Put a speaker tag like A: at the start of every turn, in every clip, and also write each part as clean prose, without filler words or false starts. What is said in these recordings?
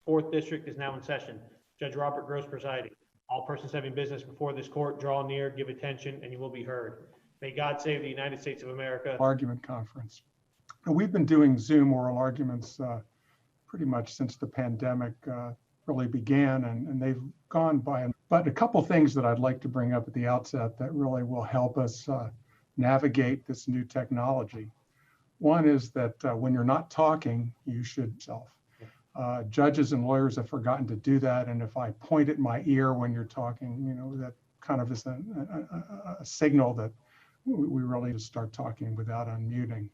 A: Fourth District is now in session. Judge Robert Kraft presiding. All persons having business before this court, draw near, give attention, and you will be heard. May God save the United States of America.
B: Argument conference. We've been doing Zoom oral arguments pretty much since the pandemic really began, and they've gone by. But a couple things that I'd like to bring up at the outset that really will help us navigate this new technology. One is that when you're not talking, you should self. Judges and lawyers have forgotten to do that, and if I point at my ear when you're talking, you know, that kind of is a signal that we really just start talking without unmuting.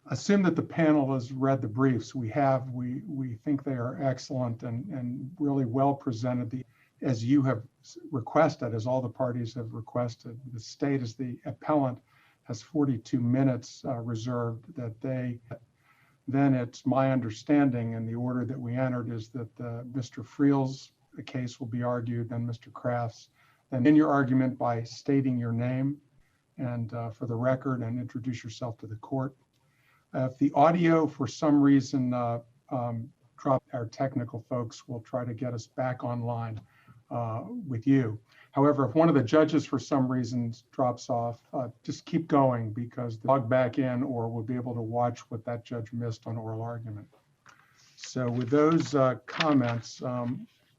B: Assume that the panel has read the briefs. We have. We think they are excellent and really well presented. As you have requested, as all the parties have requested, the state as the appellant has 42 minutes reserved that they. Then it's my understanding, and the order that we entered is that Mr. Friel's case will be argued, then Mr. Kraft's. And in your argument by stating your name and for the record and introduce yourself to the court. If the audio for some reason dropped, our technical folks will try to get us back online with you. However, if one of the judges for some reason drops off, just keep going because they'll log back in or we'll be able to watch what that judge missed on oral argument. So with those comments,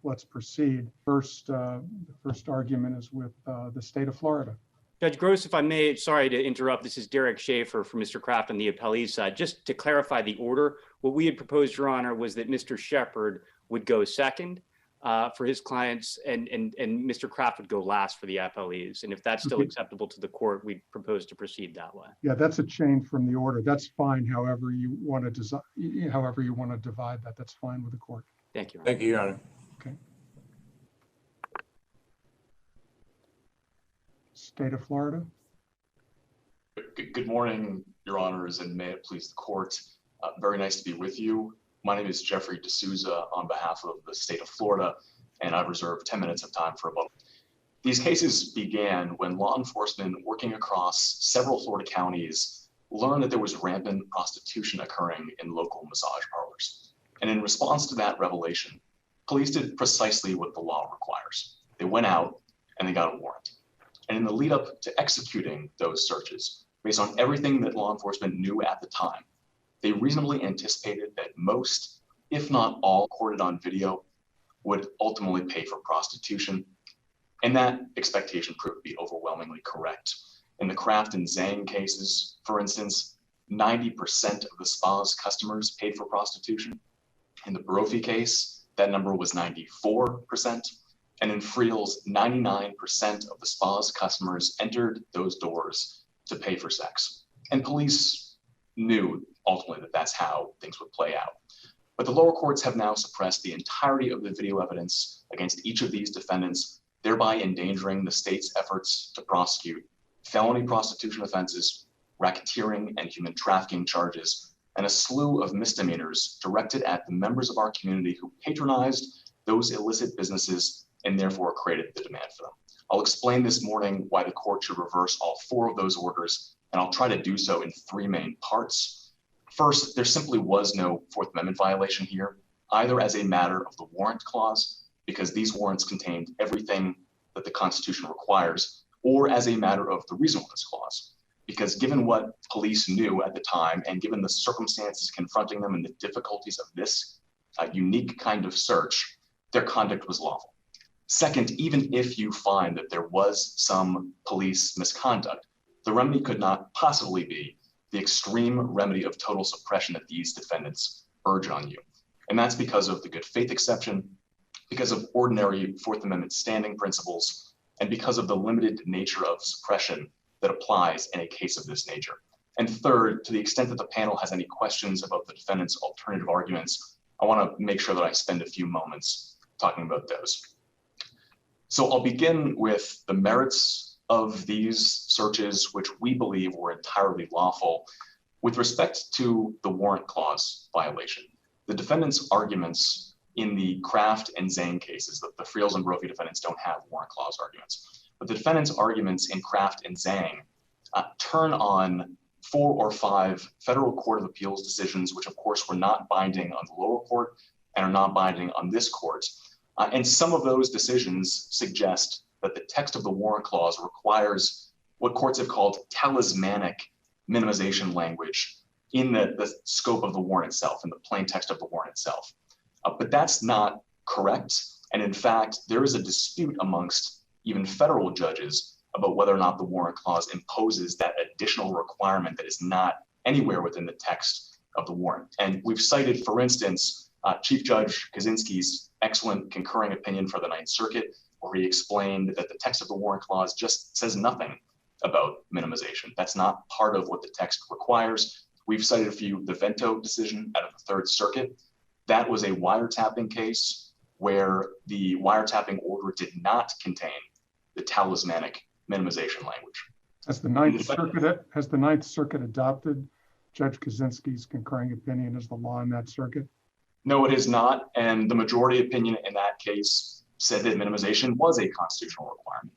B: let's proceed. The first argument is with the state of Florida.
C: Judge Gross, if I may, sorry to interrupt. This is Derek Schaefer for Mr. Kraft on the appellee side. Just to clarify the order, what we had proposed, Your Honor, was that Mr. Shepard would go second for his clients and Mr. Kraft would go last for the appellees. And if that's still acceptable to the court, we propose to proceed that way.
B: Yeah, that's a change from the order. That's fine. However you want to divide that, that's fine with the court.
C: Thank you, Your Honor.
D: Thank you, Your Honor.
B: Okay. State of Florida.
E: Good morning, Your Honors, and may it please the court. Very nice to be with you. My name is Jeffrey D'Souza on behalf of the state of Florida, and I've reserved 10 minutes of time for a vote. These cases began when law enforcement working across several Florida counties learned that there was rampant prostitution occurring in local massage parlors. And in response to that revelation, police did precisely what the law requires. They went out and they got a warrant. And in the lead up to executing those searches, based on everything that law enforcement knew at the time, they reasonably anticipated that most, if not all, recorded on video would ultimately pay for prostitution. And that expectation proved to be overwhelmingly correct. In the Kraft and Zhang cases, for instance, 90% of the spa's customers paid for prostitution. In the Barofi case, that number was 94%. And in Friel's, 99% of the spa's customers entered those doors to pay for sex. And police knew ultimately that that's how things would play out. But the lower courts have now suppressed the entirety of the video evidence against each of these defendants, thereby endangering the state's efforts to prosecute felony prostitution offenses, racketeering and human trafficking charges, and a slew of misdemeanors directed at the members of our community who patronized those illicit businesses and therefore created the demand for them. I'll explain this morning why the court should reverse all four of those orders, and I'll try to do so in three main parts. First, there simply was no Fourth Amendment violation here, either as a matter of the warrant clause, because these warrants contained everything that the Constitution requires, or as a matter of the reasonableness clause, because given what police knew at the time and given the circumstances confronting them and the difficulties of this unique kind of search, their conduct was lawful. Second, even if you find that there was some police misconduct, the remedy could not possibly be the extreme remedy of total suppression that these defendants urge on you. And that's because of the good faith exception, because of ordinary Fourth Amendment standing principles, and because of the limited nature of suppression that applies in a case of this nature. And third, to the extent that the panel has any questions about the defendant's alternative arguments, I want to make sure that I spend a few moments talking about those. So I'll begin with the merits of these searches, which we believe were entirely lawful. With respect to the warrant clause violation, the defendant's arguments in the Kraft and Zhang cases, the Friels and Barofi defendants don't have warrant clause arguments, but the defendant's arguments in Kraft and Zhang turn on 4 or 5 federal court of appeals decisions, which of course were not binding on the lower court, and are not binding on this court. And some of those decisions suggest that the text of the warrant clause requires what courts have called talismanic minimization language in the scope of the warrant itself, in the plain text of the warrant itself. But that's not correct. And in fact, there is a dispute amongst even federal judges about whether or not the warrant clause imposes that additional requirement that is not anywhere within the text of the warrant. And we've cited, for instance, Chief Judge Kaczynski's excellent concurring opinion for the Ninth Circuit, where he explained that the text of the warrant clause just says nothing about minimization. That's not part of what the text requires. We've cited a few, the Vento decision out of the Third Circuit. That was a wiretapping case where the wiretapping order did not contain the talismanic minimization language.
B: Has the Ninth Circuit adopted Judge Kaczynski's concurring opinion as the law in that circuit?
E: No, it is not. And the majority opinion in that case said that minimization was a constitutional requirement.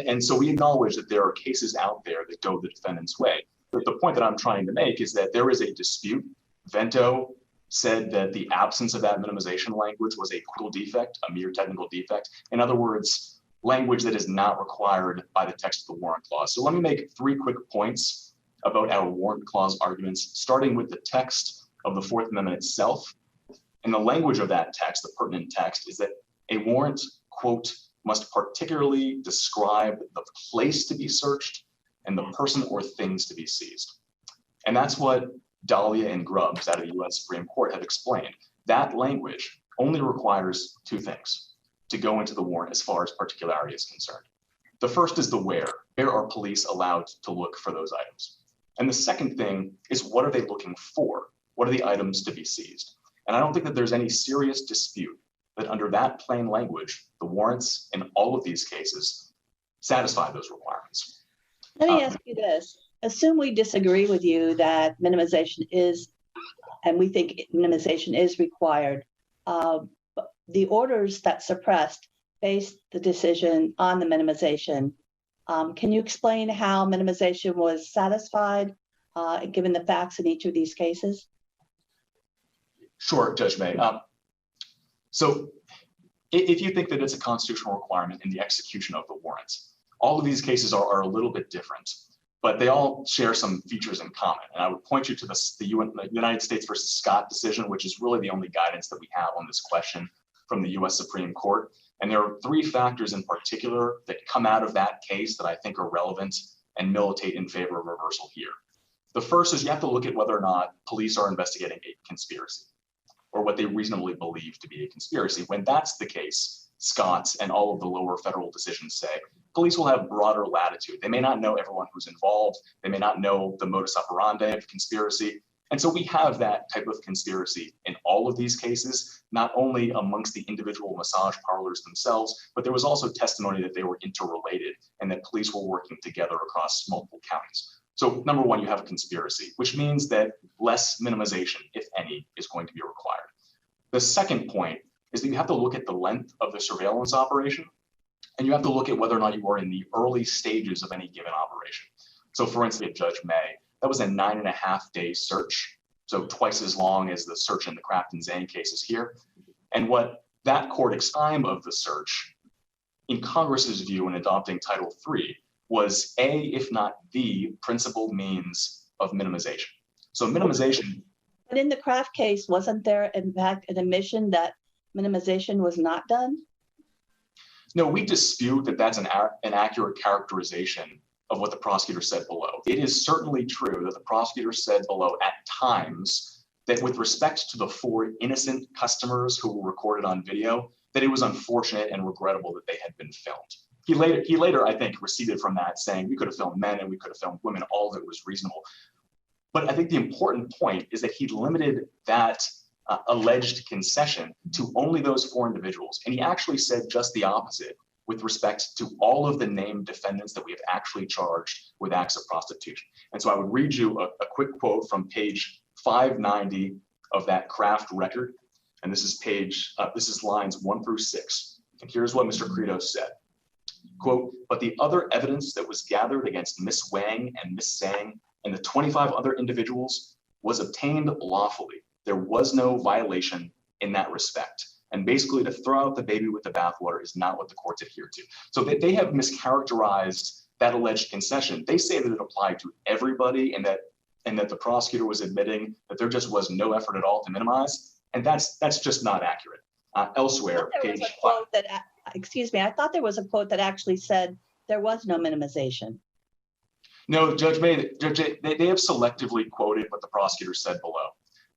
E: And so we acknowledge that there are cases out there that go the defendant's way. But the point that I'm trying to make is that there is a dispute. Vento said that the absence of that minimization language was a technical defect, a mere technical defect. In other words, language that is not required by the text of the warrant clause. So let me make 3 quick points about our warrant clause arguments, starting with the text of the Fourth Amendment itself. And the language of that text, the pertinent text, is that a warrant, quote, must particularly describe the place to be searched and the person or things to be seized. And that's what Dahlia and Grubbs out of the US Supreme Court have explained. That language only requires 2 things to go into the warrant as far as particularity is concerned. The first is the where. Where are police allowed to look for those items? And the second thing is, what are they looking for? What are the items to be seized? And I don't think that there's any serious dispute that under that plain language, the warrants in all of these cases satisfy those requirements.
D: Let me ask you this. Assume we disagree with you that minimization is, and we think minimization is required. The orders that suppressed based the decision on the minimization. Can you explain how minimization was satisfied, given the facts in each of these cases?
E: Sure, Judge May. So if you think that it's a constitutional requirement in the execution of the warrants, all of these cases are a little bit different, but they all share some features in common. And I would point you to the United States versus Scott decision, which is really the only guidance that we have on this question from the US Supreme Court. And there are 3 factors in particular that come out of that case that I think are relevant and militate in favor of reversal here. The first is you have to look at whether or not police are investigating a conspiracy, or what they reasonably believe to be a conspiracy. When that's the case, Scott and all of the lower federal decisions say police will have broader latitude. They may not know everyone who's involved. They may not know the modus operandi of conspiracy. And so we have that type of conspiracy in all of these cases, not only amongst the individual massage parlors themselves, but there was also testimony that they were interrelated and that police were working together across multiple counties. So number 1, you have a conspiracy, which means that less minimization, if any, is going to be required. The second point is that you have to look at the length of the surveillance operation, and you have to look at whether or not you are in the early stages of any given operation. So for instance, Judge May, that was a 9.5-day search, so twice as long as the search in the Kraft and Zane cases here. And what that court at the time of the search, in Congress's view in adopting Title III, was a, if not the, principal means of minimization. So minimization.
D: But in the Kraft case, wasn't there in fact an admission that minimization was not done?
E: No, we dispute that that's an accurate characterization of what the prosecutor said below. It is certainly true that the prosecutor said below at times that with respect to the 4 innocent customers who were recorded on video, that it was unfortunate and regrettable that they had been filmed. He later, I think, receded from that, saying we could have filmed men and we could have filmed women, all of it was reasonable. But I think the important point is that he limited that alleged concession to only those 4 individuals. And he actually said just the opposite with respect to all of the named defendants that we have actually charged with acts of prostitution. And so I would read you a quick quote from page 590 of that Kraft record. And this is lines 1 through 6. And here's what Mr. Credo said. Quote, but the other evidence that was gathered against Miss Wang and Miss Sang and the 25 other individuals was obtained lawfully. There was no violation in that respect. And basically to throw out the baby with the bathwater is not what the courts adhere to. So they have mischaracterized that alleged concession. They say that it applied to everybody and that the prosecutor was admitting that there just was no effort at all to minimize. And that's just not accurate. Elsewhere, page 5.
D: Excuse me, I thought there was a quote that actually said there was no minimization.
E: No, Judge May, they have selectively quoted what the prosecutor said below.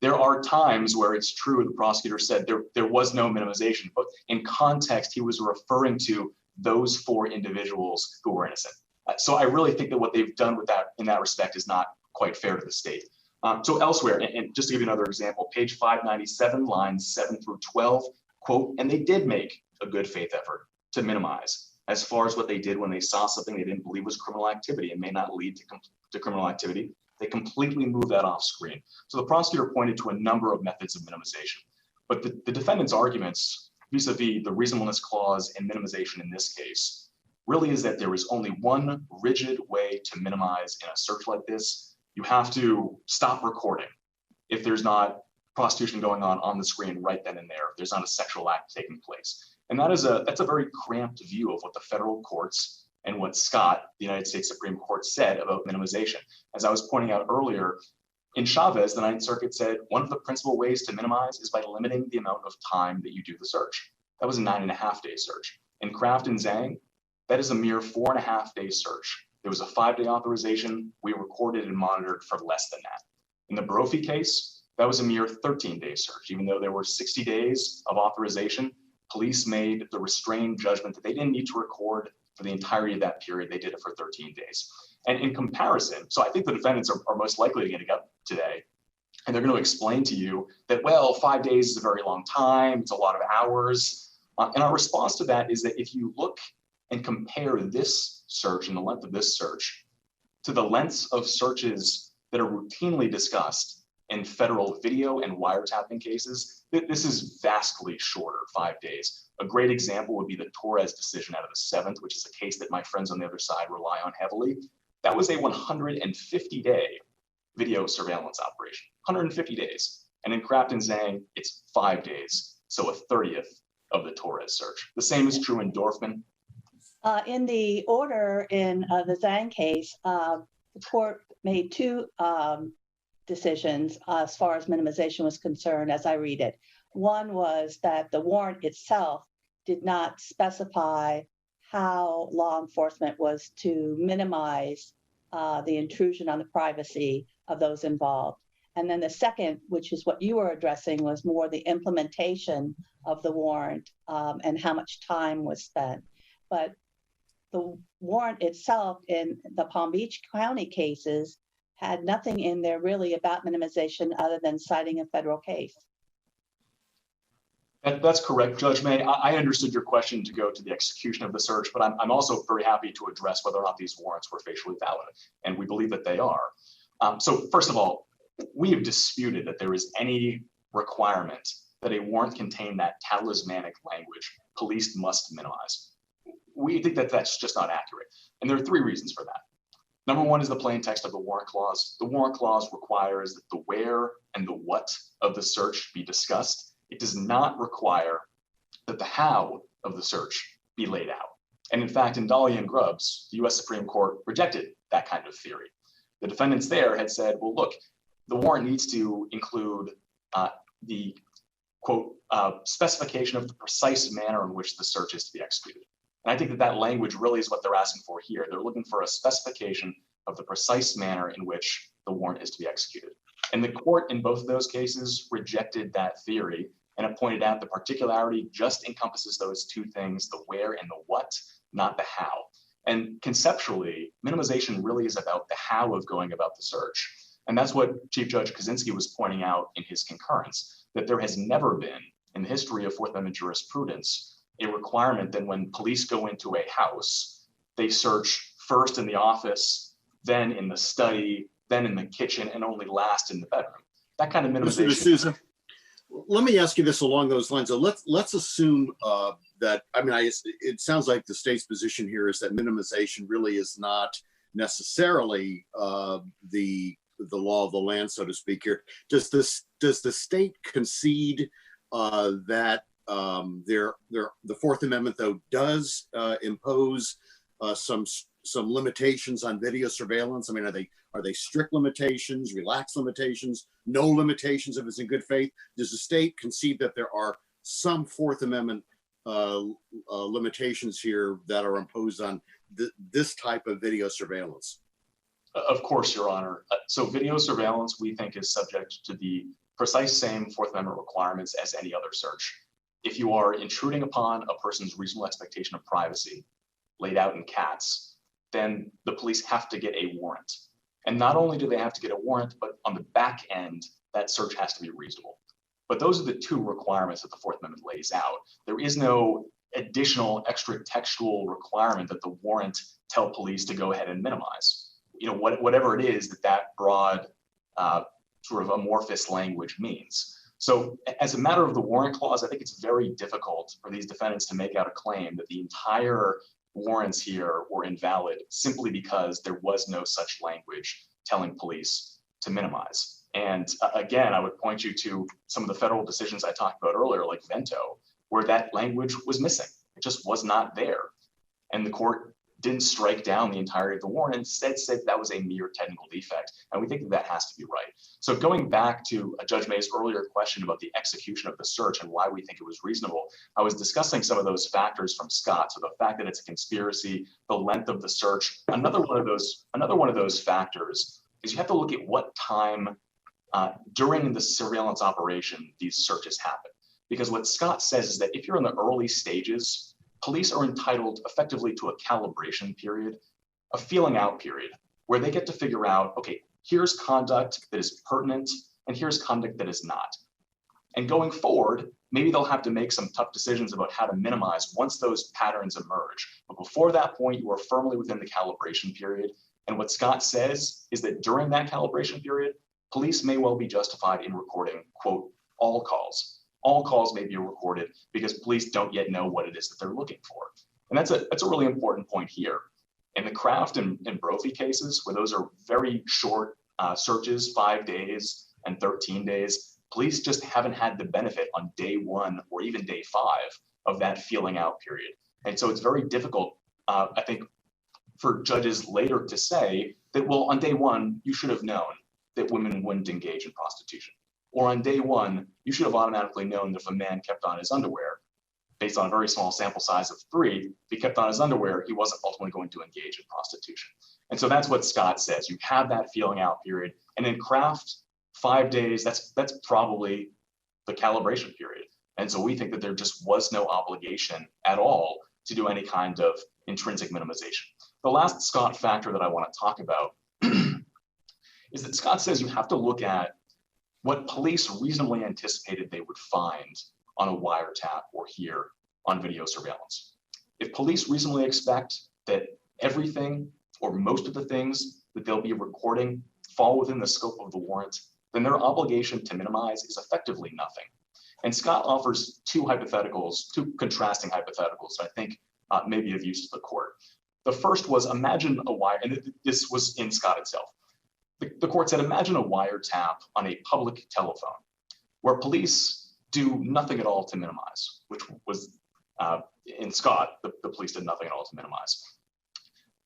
E: There are times where it's true the prosecutor said there was no minimization, but in context, he was referring to those 4 individuals who were innocent. So I really think that what they've done with that in that respect is not quite fair to the state. So elsewhere, and just to give you another example, page 597, lines 7 through 12, quote, and they did make a good faith effort to minimize as far as what they did when they saw something they didn't believe was criminal activity and may not lead to criminal activity. They completely moved that off screen. So the prosecutor pointed to a number of methods of minimization. But the defendant's arguments vis-a-vis the reasonableness clause and minimization in this case really is that there is only one rigid way to minimize in a search like this. You have to stop recording if there's not prostitution going on the screen right then and there, if there's not a sexual act taking place. And that's a very cramped view of what the federal courts and what Scott, the United States Supreme Court, said about minimization. As I was pointing out earlier, in Chavez, the Ninth Circuit said one of the principal ways to minimize is by limiting the amount of time that you do the search. That was a 9.5-day search. In Kraft and Zhang, that is a mere 4.5-day search. There was a 5-day authorization. We recorded and monitored for less than that. In the Brophy case, that was a mere 13-day search. Even though there were 60 days of authorization, police made the restrained judgment that they didn't need to record for the entirety of that period. They did it for 13 days. And in comparison, so I think the defendants are most likely to get up today, and they're going to explain to you that, well, 5 days is a very long time. It's a lot of hours. And our response to that is that if you look and compare this search and the length of this search to the lengths of searches that are routinely discussed in federal video and wiretapping cases, this is vastly shorter, 5 days. A great example would be the Torres decision out of the 7th, which is a case that my friends on the other side rely on heavily. That was a 150-day video surveillance operation, 150 days. And in Kraft and Zhang, it's 5 days, so a 30th of the Torres search. The same is true in Dorfman.
D: In the order in the Zhang case, the court made 2 decisions as far as minimization was concerned, as I read it. One was that the warrant itself did not specify how law enforcement was to minimize the intrusion on the privacy of those involved. And then the second, which is what you were addressing, was more the implementation of the warrant and how much time was spent. But the warrant itself in the Palm Beach County cases had nothing in there really about minimization other than citing a federal case.
E: That's correct, Judge May. I understood your question to go to the execution of the search, but I'm also very happy to address whether or not these warrants were facially valid, and we believe that they are. So first of all, we have disputed that there is any requirement that a warrant contain that talismanic language, police must minimize. We think that that's just not accurate. And there are 3 reasons for that. Number one is the plain text of the warrant clause. The warrant clause requires that the where and the what of the search be discussed. It does not require that the how of the search be laid out. And in fact, in Dahlia and Grubbs, the US Supreme Court rejected that kind of theory. The defendants there had said, well, look, the warrant needs to include the, quote, specification of the precise manner in which the search is to be executed. And I think that that language really is what they're asking for here. They're looking for a specification of the precise manner in which the warrant is to be executed. And the court in both of those cases rejected that theory, and it pointed out the particularity just encompasses those 2 things, the where and the what, not the how. And conceptually, minimization really is about the how of going about the search. And that's what Chief Judge Kaczynski was pointing out in his concurrence, that there has never been in the history of Fourth Amendment jurisprudence a requirement that when police go into a house, they search first in the office, then in the study, then in the kitchen, and only last in the bedroom. That kind of minimization.
F: Mr. D'Souza, let me ask you this along those lines. So let's assume that, I mean, it sounds like the state's position here is that minimization really is not necessarily the law of the land, so to speak here. Does the state concede that the Fourth Amendment, though, does impose some limitations on video surveillance. I mean, are they strict limitations, relaxed limitations, no limitations if it's in good faith? Does the state concede that there are some Fourth Amendment limitations here that are imposed on this type of video surveillance?
E: Of course, Your Honor. So video surveillance, we think, is subject to the precise same Fourth Amendment requirements as any other search. If you are intruding upon a person's reasonable expectation of privacy laid out in cats, then the police have to get a warrant. And not only do they have to get a warrant, but on the back end, that search has to be reasonable. But those are the two requirements that the Fourth Amendment lays out. There is no additional extra textual requirement that the warrant tell police to go ahead and minimize. You know, whatever it is that broad sort of amorphous language means. So as a matter of the warrant clause, I think it's very difficult for these defendants to make out a claim that the entire warrants here were invalid simply because there was no such language telling police to minimize. And again, I would point you to some of the federal decisions I talked about earlier, like Vento, where that language was missing. It just was not there. And the court didn't strike down the entirety of the warrant, instead said that was a mere technical defect. And we think that has to be right. So going back to Judge May's earlier question about the execution of the search and why we think it was reasonable, I was discussing some of those factors from Scott. So the fact that it's a conspiracy, the length of the search. Another one of those factors is you have to look at what time during the surveillance operation these searches happen. Because what Scott says is that if you're in the early stages, police are entitled effectively to a calibration period, a feeling out period, where they get to figure out, okay, here's conduct that is pertinent and here's conduct that is not. And going forward, maybe they'll have to make some tough decisions about how to minimize once those patterns emerge. But before that point, you are firmly within the calibration period. And what Scott says is that during that calibration period, police may well be justified in recording, quote, all calls. All calls may be recorded because police don't yet know what it is that they're looking for. And that's a really important point here. In the Kraft and Brophy cases, where those are very short searches, 5 days and 13 days, police just haven't had the benefit on day 1 or even day 5 of that feeling out period. And so it's very difficult, I think, for judges later to say that, well, on day 1, you should have known that women wouldn't engage in prostitution. Or on day 1, you should have automatically known that if a man kept on his underwear, based on a very small sample size of 3, if he kept on his underwear, he wasn't ultimately going to engage in prostitution. And so that's what Scott says. You have that feeling out period. And in Kraft, 5 days, that's probably the calibration period. And so we think that there just was no obligation at all to do any kind of intrinsic minimization. The last Scott factor that I want to talk about is that Scott says you have to look at what police reasonably anticipated they would find on a wiretap or hear on video surveillance. If police reasonably expect that everything or most of the things that they'll be recording fall within the scope of the warrant, then their obligation to minimize is effectively nothing. And Scott offers two contrasting hypotheticals that I think may be of use to the court. The first was, imagine a wire, and this was in Scott itself. The court said, imagine a wiretap on a public telephone where police do nothing at all to minimize, which was in Scott, the police did nothing at all to minimize.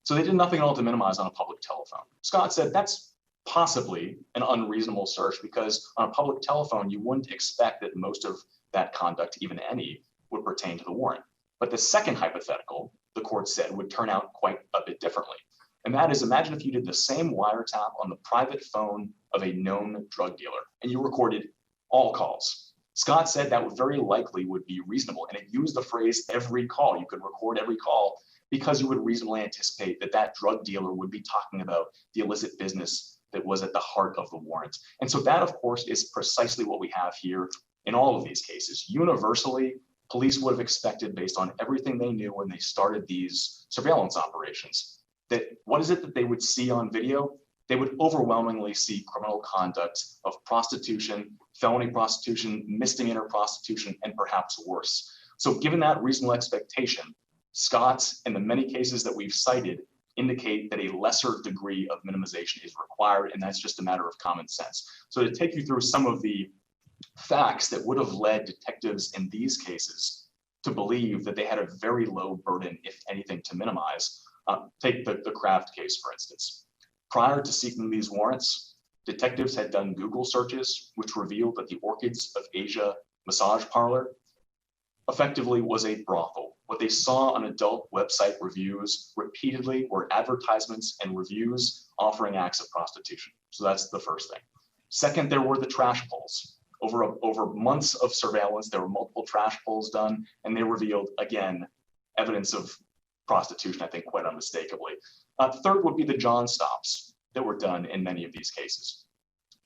E: So they did nothing at all to minimize on a public telephone. Scott said that's possibly an unreasonable search because on a public telephone, you wouldn't expect that most of that conduct, even any, would pertain to the warrant. But the second hypothetical, the court said, would turn out quite a bit differently. And that is, imagine if you did the same wiretap on the private phone of a known drug dealer and you recorded all calls. Scott said that would very likely would be reasonable. And it used the phrase every call. You could record every call because you would reasonably anticipate that that drug dealer would be talking about the illicit business that was at the heart of the warrant. And so that, of course, is precisely what we have here in all of these cases. Universally, police would have expected, based on everything they knew when they started these surveillance operations, that what is it that they would see on video? They would overwhelmingly see criminal conduct of prostitution, felony prostitution, misdemeanor prostitution, and perhaps worse. So given that reasonable expectation, Scott and the many cases that we've cited indicate that a lesser degree of minimization is required, and that's just a matter of common sense. So to take you through some of the facts that would have led detectives in these cases to believe that they had a very low burden, if anything, to minimize. Take the Kraft case, for instance. Prior to seeking these warrants, detectives had done Google searches, which revealed that the Orchids of Asia massage parlor effectively was a brothel. What they saw on adult website reviews repeatedly were advertisements and reviews offering acts of prostitution. So that's the first thing. Second, there were the trash pulls. Over months of surveillance, there were multiple trash pulls done, and they revealed, again, evidence of prostitution, I think, quite unmistakably. Third would be the John stops that were done in many of these cases.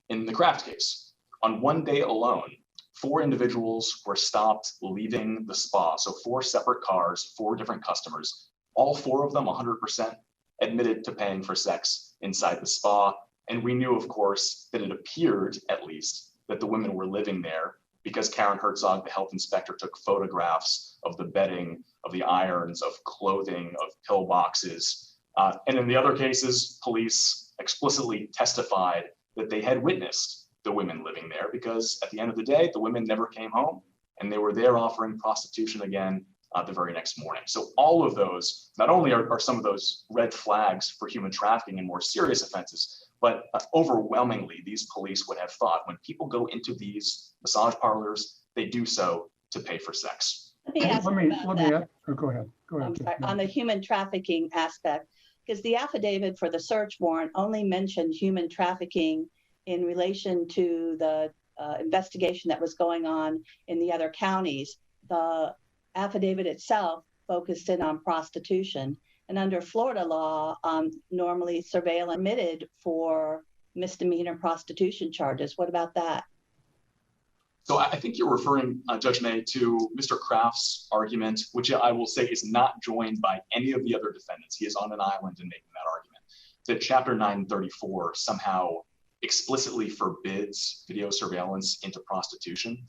E: In the Kraft case, on one day alone, 4 individuals were stopped leaving the spa. So 4 separate cars, 4 different customers. All 4 of them, 100%, admitted to paying for sex inside the spa. And we knew, of course, that it appeared, at least, that the women were living there because Karen Herzog, the health inspector, took photographs of the bedding, of the irons, of clothing, of pill boxes. And in the other cases, police explicitly testified that they had witnessed the women living there because at the end of the day, the women never came home and they were there offering prostitution again the very next morning. So all of those, not only are some of those red flags for human trafficking and more serious offenses, but overwhelmingly, these police would have thought when people go into these massage parlors, they do so to pay for sex.
D: Let me ask you about that.
B: Go ahead.
D: I'm sorry, on the human trafficking aspect, because the affidavit for the search warrant only mentioned human trafficking in relation to the investigation that was going on in the other counties. The affidavit itself focused in on prostitution. And under Florida law, normally surveillance admitted for misdemeanor prostitution charges. What about that?
E: So I think you're referring, Judge May, to Mr. Kraft's argument, which I will say is not joined by any of the other defendants. He is on an island in making that argument, that Chapter 934 somehow explicitly forbids video surveillance into prostitution.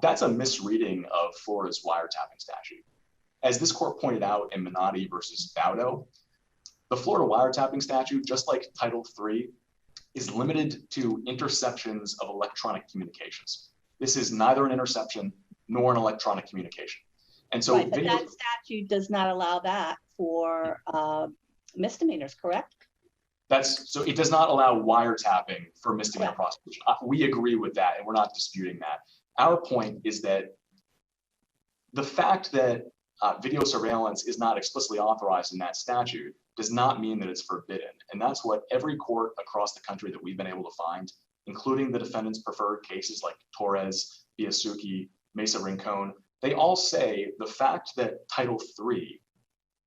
E: That's a misreading of Florida's wiretapping statute. As this court pointed out in Minotti versus Baudo, the Florida wiretapping statute, just like Title III, is limited to interceptions of electronic communications. This is neither an interception nor an electronic communication. And so
D: right, but that statute does not allow that for misdemeanors, correct?
E: So it does not allow wiretapping for misdemeanor prostitution. We agree with that, and we're not disputing that. Our point is that the fact that video surveillance is not explicitly authorized in that statute does not mean that it's forbidden. And that's what every court across the country that we've been able to find, including the defendant's preferred cases like Torres, Biasuki, Mesa Rincon, they all say the fact that Title III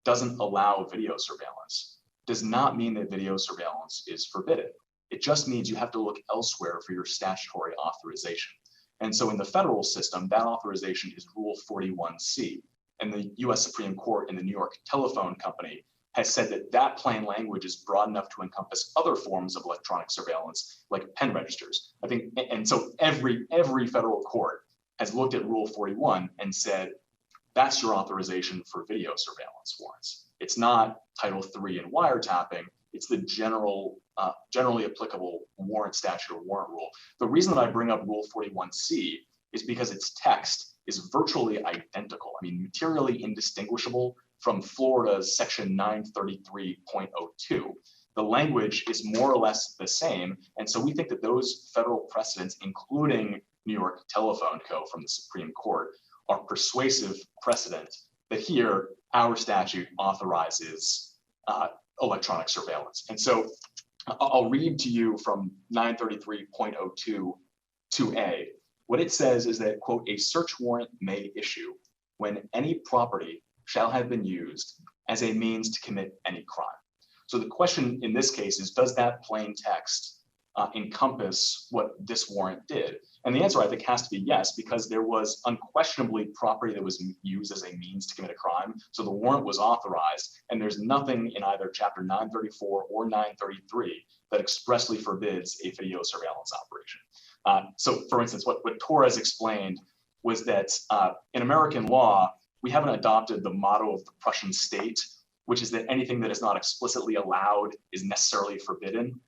E: doesn't allow video surveillance does not mean that video surveillance is forbidden. It just means you have to look elsewhere for your statutory authorization. And so in the federal system, that authorization is Rule 41C. And the US Supreme Court in the New York Telephone Company has said that that plain language is broad enough to encompass other forms of electronic surveillance, like pen registers. I think, and so every federal court has looked at Rule 41 and said, that's your authorization for video surveillance warrants. It's not Title III and wiretapping, it's the generally applicable warrant statute or warrant rule. The reason that I bring up Rule 41C is because its text is virtually identical. I mean, materially indistinguishable from Florida's Section 933.02. The language is more or less the same. And so we think that those federal precedents, including New York Telephone Co. from the Supreme Court, are persuasive precedent that here our statute authorizes electronic surveillance. And so I'll read to you from 933.02 2A. What it says is that, quote, a search warrant may issue when any property shall have been used as a means to commit any crime. So the question in this case is, does that plain text encompass what this warrant did? And the answer, I think, has to be yes, because there was unquestionably property that was used as a means to commit a crime. So the warrant was authorized, and there's nothing in either Chapter 934 or 933 that expressly forbids a video surveillance operation. So, for instance, what Torres explained was that in American law, we haven't adopted the motto of the Prussian state, which is that anything that is not explicitly allowed is necessarily forbidden.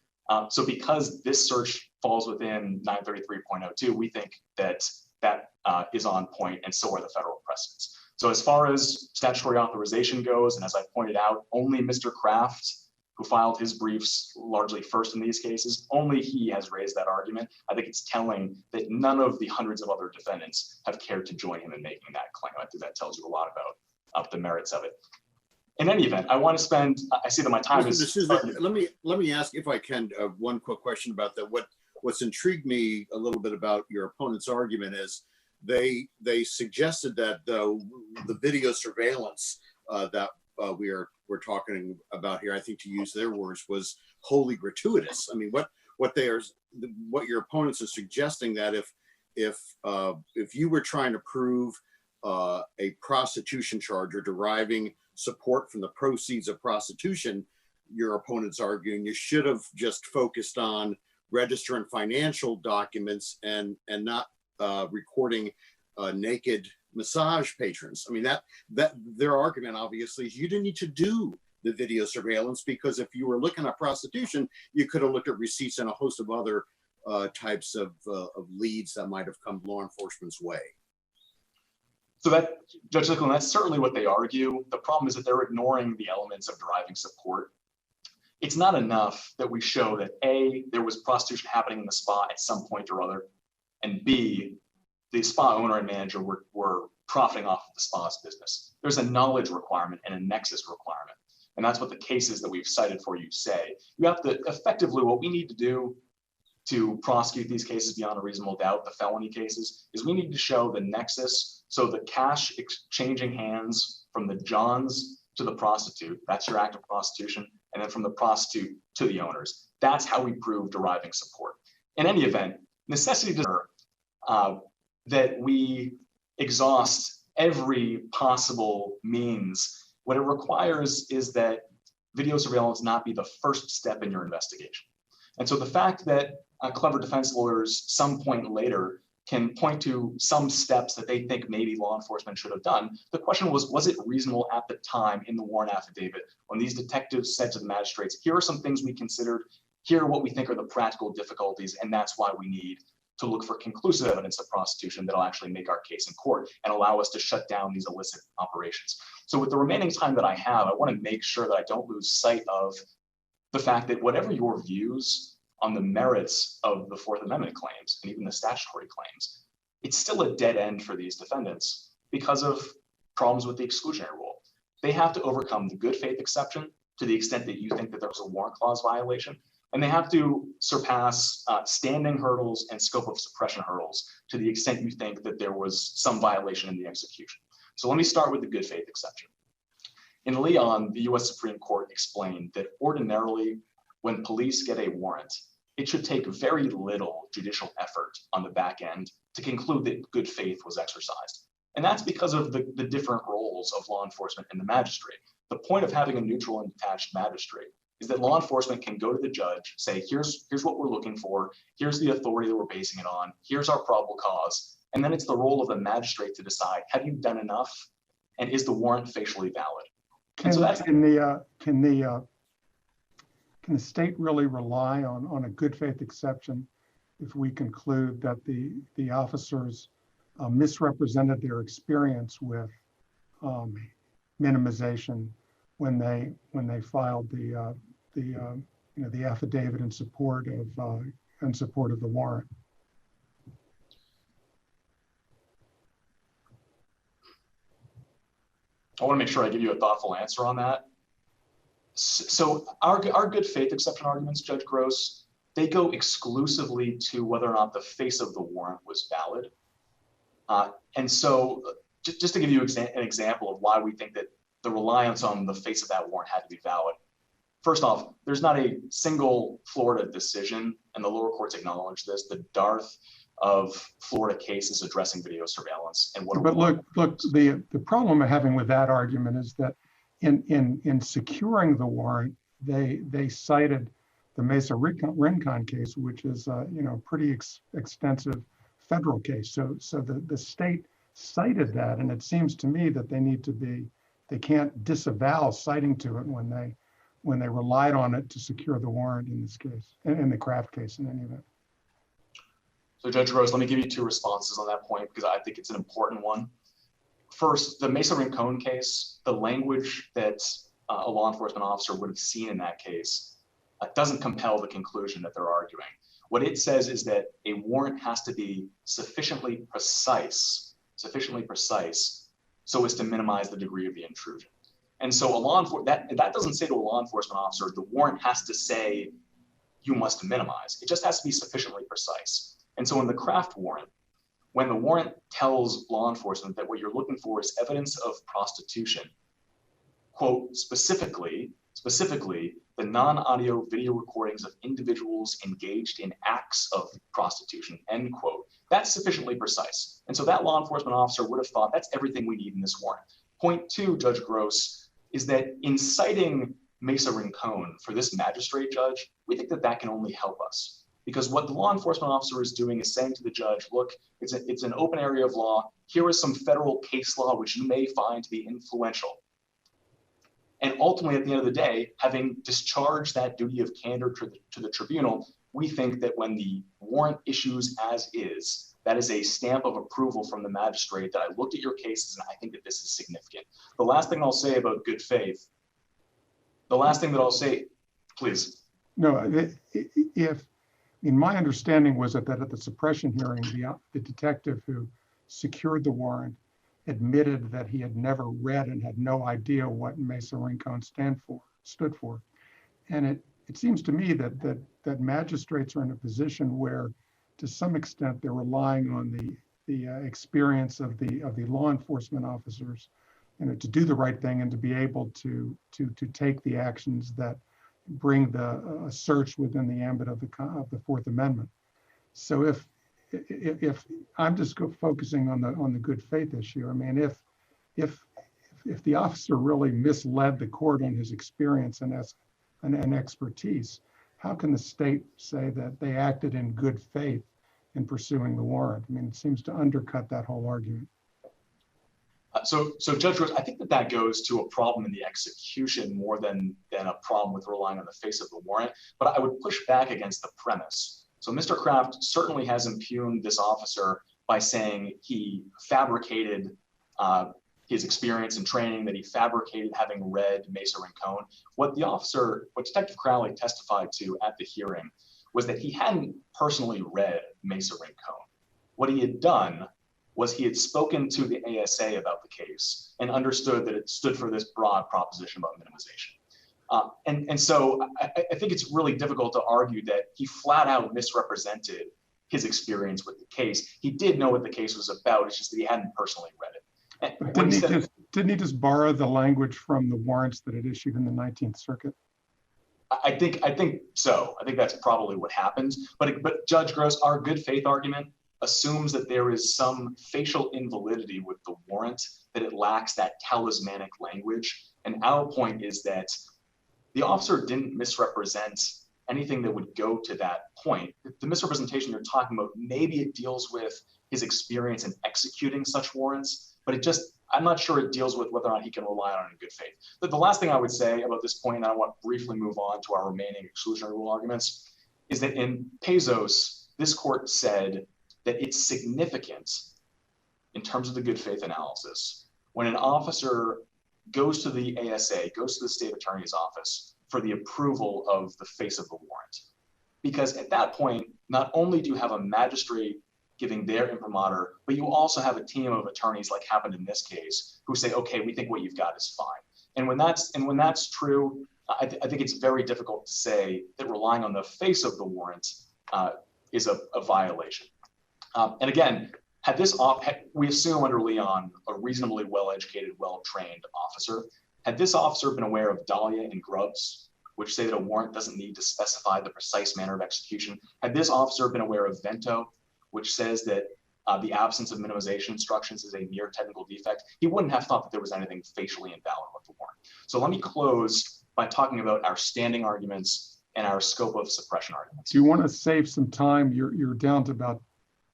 E: So because this search falls within 933.02, we think that that is on point, and so are the federal precedents. So as far as statutory authorization goes, and as I pointed out, only Mr. Kraft, who filed his briefs largely first in these cases, only he has raised that argument. I think it's telling that none of the hundreds of other defendants have cared to join him in making that claim. I think that tells you a lot about the merits of it. In any event, I want to spend, I see that my time is.
F: Let me ask, if I can, one quick question about that. What's intrigued me a little bit about your opponent's argument is they suggested that the video surveillance that we're talking about here, I think to use their words, was wholly gratuitous. I mean, what your opponents are suggesting, that if you were trying to prove a prostitution charge or deriving support from the proceeds of prostitution, your opponent's arguing you should have just focused on register and financial documents and not recording naked massage patrons. I mean, that their argument obviously is you didn't need to do the video surveillance, because if you were looking at prostitution, you could have looked at receipts and a host of other types of leads that might have come law enforcement's way.
E: So that, Judge Licklin, that's certainly what they argue. The problem is that they're ignoring the elements of deriving support. It's not enough that we show that A, there was prostitution happening in the spa at some point or other, and B, the spa owner and manager were profiting off of the spa's business. There's a knowledge requirement and a nexus requirement. And that's what the cases that we've cited for you say. You have to effectively, what we need to do to prosecute these cases beyond a reasonable doubt, the felony cases, is we need to show the nexus. So the cash exchanging hands from the Johns to the prostitute, that's your act of prostitution, and then from the prostitute to the owners. That's how we prove deriving support. In any event, necessity does that we exhaust every possible means. What it requires is that video surveillance not be the first step in your investigation. And so the fact that clever defense lawyers some point later can point to some steps that they think maybe law enforcement should have done, the question was it reasonable at the time in the warrant affidavit when these detectives said to the magistrates, here are some things we considered, here are what we think are the practical difficulties, and that's why we need to look for conclusive evidence of prostitution that'll actually make our case in court and allow us to shut down these illicit operations. So with the remaining time that I have, I want to make sure that I don't lose sight of the fact that whatever your views on the merits of the Fourth Amendment claims and even the statutory claims, it's still a dead end for these defendants because of problems with the exclusionary rule. They have to overcome the good faith exception to the extent that you think that there was a warrant clause violation, and they have to surpass standing hurdles and scope of suppression hurdles to the extent you think that there was some violation in the execution. So let me start with the good faith exception. In Leon, the US Supreme Court explained that ordinarily when police get a warrant, it should take very little judicial effort on the back end to conclude that good faith was exercised. And that's because of the different roles of law enforcement and the magistrate. The point of having a neutral and detached magistrate is that law enforcement can go to the judge, say, here's what we're looking for, here's the authority that we're basing it on, here's our probable cause, and then it's the role of the magistrate to decide, have you done enough, and is the warrant facially valid? And so that's
B: Can the state really rely on a good faith exception if we conclude that the officers misrepresented their experience with minimization when they filed the affidavit in support of the warrant?
E: I want to make sure I give you a thoughtful answer on that. So our good faith exception arguments, Judge Gross, they go exclusively to whether or not the face of the warrant was valid. And so just to give you an example of why we think that the reliance on the face of that warrant had to be valid. First off, there's not a single Florida decision, and the lower courts acknowledge this, the dearth of Florida cases addressing video surveillance. And what.
B: But look, the problem I'm having with that argument is that in securing the warrant, they cited the Mesa Rincon case, which is pretty extensive federal case. So the state cited that, and it seems to me that they can't disavow citing to it when they relied on it to secure the warrant in this case, in the Kraft case in any event.
E: So Judge Gross, let me give you two responses on that point because I think it's an important one. First, the Mesa Rincon case, the language that a law enforcement officer would have seen in that case doesn't compel the conclusion that they're arguing. What it says is that a warrant has to be sufficiently precise so as to minimize the degree of the intrusion. And so that doesn't say to a law enforcement officer, the warrant has to say you must minimize. It just has to be sufficiently precise. And so in the Kraft warrant, when the warrant tells law enforcement that what you're looking for is evidence of prostitution, quote, specifically, the non-audio video recordings of individuals engaged in acts of prostitution, end quote. That's sufficiently precise. And so that law enforcement officer would have thought that's everything we need in this warrant. Point two, Judge Gross, is that in citing Mesa Rincon for this magistrate judge, we think that can only help us. Because what the law enforcement officer is doing is saying to the judge, look, it's an open area of law. Here is some federal case law which you may find to be influential. And ultimately, at the end of the day, having discharged that duty of candor to the tribunal, we think that when the warrant issues as is, that is a stamp of approval from the magistrate that I looked at your cases and I think that this is significant. The last thing I'll say about good faith, please.
B: No, my understanding was that at the suppression hearing, the detective who secured the warrant admitted that he had never read and had no idea what Mesa Rincon stood for. And it seems to me that magistrates are in a position where, to some extent, they're relying on the experience of the law enforcement officers, to do the right thing and to be able to take the actions that bring a search within the ambit of the Fourth Amendment. So if I'm just focusing on the good faith issue, I mean, if the officer really misled the court on his experience and expertise, how can the state say that they acted in good faith in pursuing the warrant? I mean, it seems to undercut that whole argument.
E: So Judge Rose, I think that goes to a problem in the execution more than a problem with relying on the face of the warrant. But I would push back against the premise. So Mr. Kraft certainly has impugned this officer by saying he fabricated his experience and training, that he fabricated having read Mesa Rincon. What Detective Crowley testified to at the hearing was that he hadn't personally read Mesa Rincon. What he had done was he had spoken to the ASA about the case and understood that it stood for this broad proposition about minimization. And so I think it's really difficult to argue that he flat out misrepresented his experience with the case. He did know what the case was about. It's just that he hadn't personally read it.
B: But didn't he just borrow the language from the warrants that it issued in the 19th Circuit?
E: I think so. I think that's probably what happened. But Judge Gross, our good faith argument assumes that there is some facial invalidity with the warrant, that it lacks that talismanic language. And our point is that the officer didn't misrepresent anything that would go to that point. The misrepresentation you're talking about, maybe it deals with his experience in executing such warrants, but I'm not sure it deals with whether or not he can rely on it in good faith. But the last thing I would say about this point, and I want to briefly move on to our remaining exclusionary rule arguments, is that in Pezos, this court said that it's significant in terms of the good faith analysis when an officer goes to the ASA, goes to the state attorney's office for the approval of the face of the warrant. Because at that point, not only do you have a magistrate giving their imprimatur, but you also have a team of attorneys, like happened in this case, who say, okay, we think what you've got is fine. And when that's true, I think it's very difficult to say that relying on the face of the warrant is a violation. And again, we assume under Leon, a reasonably well-educated, well-trained officer. Had this officer been aware of Dahlia and Grubbs, which say that a warrant doesn't need to specify the precise manner of execution, had this officer been aware of Vento, which says that the absence of minimization instructions is a mere technical defect, he wouldn't have thought that there was anything facially invalid with the warrant. So let me close by talking about our standing arguments and our scope of suppression arguments.
B: Do you want to save some time? You're down to about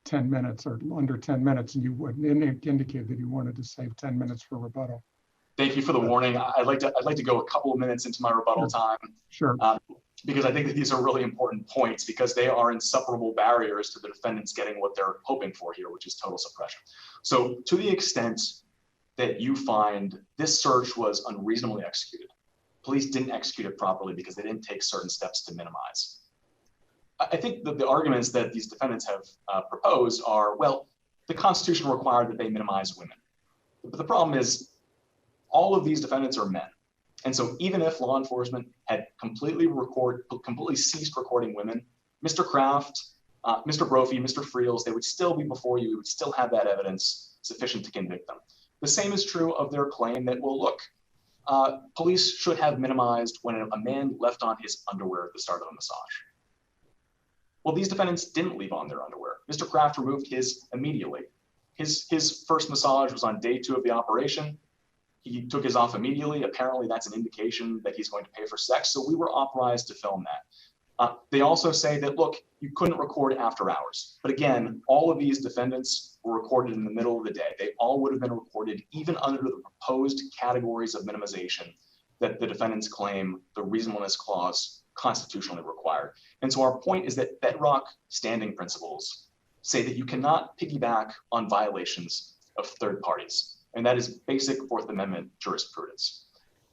B: 10 minutes or under 10 minutes, and you would indicate that you wanted to save 10 minutes for rebuttal.
E: Thank you for the warning. I'd like to go a couple of minutes into my rebuttal time.
B: Sure.
E: because I think that these are really important points because they are inseparable barriers to the defendants getting what they're hoping for here, which is total suppression. So to the extent that you find this search was unreasonably executed, police didn't execute it properly because they didn't take certain steps to minimize. I think that the arguments that these defendants have proposed are, well, the Constitution required that they minimize women. But the problem is all of these defendants are men. And so even if law enforcement had completely ceased recording women, Mr. Kraft, Mr. Brophy, Mr. Friels, they would still be before you. You would still have that evidence sufficient to convict them. The same is true of their claim that, well, look, police should have minimized when a man left on his underwear at the start of a massage. Well, these defendants didn't leave on their underwear. Mr. Kraft removed his immediately. His first massage was on day 2 of the operation. He took his off immediately. Apparently, that's an indication that he's going to pay for sex. So we were authorized to film that. They also say that, look, you couldn't record after hours. But again, all of these defendants were recorded in the middle of the day. They all would have been recorded even under the proposed categories of minimization that the defendants claim the reasonableness clause constitutionally required. And so our point is that bedrock standing principles say that you cannot piggyback on violations of third parties. And that is basic Fourth Amendment jurisprudence.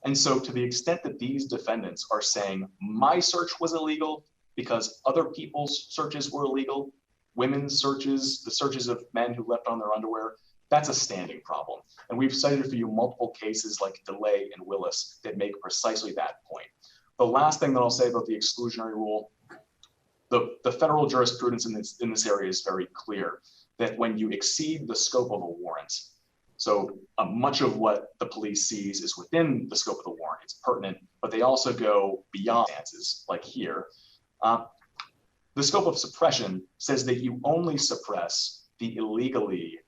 E: And so to the extent that these defendants are saying my search was illegal because other people's searches were illegal, women's searches, the searches of men who left on their underwear, that's a standing problem. And we've cited for you multiple cases like DeLay and Willis that make precisely that point. The last thing that I'll say about the exclusionary rule, the federal jurisprudence in this area is very clear that when you exceed the scope of a warrant, so much of what the police sees is within the scope of the warrant, it's pertinent, but they also go beyond circumstances like here. The scope of suppression says that you only suppress the illegally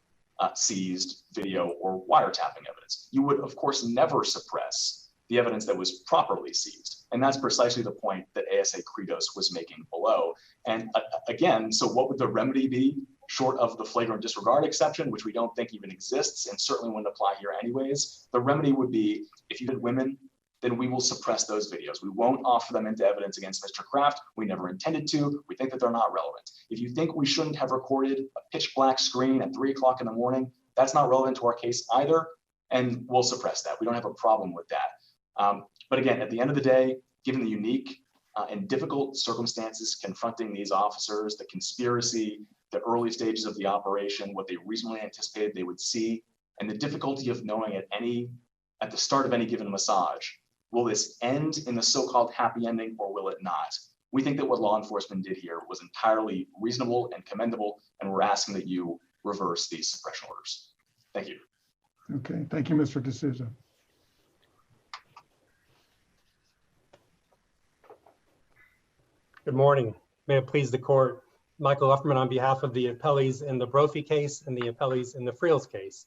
E: seized video or wiretapping evidence. You would, of course, never suppress the evidence that was properly seized. And that's precisely the point that ASA Credos was making below. And again, so what would the remedy be short of the flagrant disregard exception, which we don't think even exists and certainly wouldn't apply here anyways? The remedy would be if you did women, then we will suppress those videos. We won't offer them into evidence against Mr. Kraft. We never intended to. We think that they're not relevant. If you think we shouldn't have recorded a pitch black screen at 3 o'clock in the morning, that's not relevant to our case either, and we'll suppress that. We don't have a problem with that. But again, at the end of the day, given the unique and difficult circumstances confronting these officers, the conspiracy, the early stages of the operation, what they reasonably anticipated they would see, and the difficulty of knowing at the start of any given massage, will this end in the so-called happy ending or will it not? We think that what law enforcement did here was entirely reasonable and commendable, and we're asking that you reverse these suppression orders. Thank you.
B: Okay, thank you, Mr. D'Souza.
G: Good morning. May it please the court. Michael Ufferman on behalf of the appellees in the Brophy case and the appellees in the Friels case.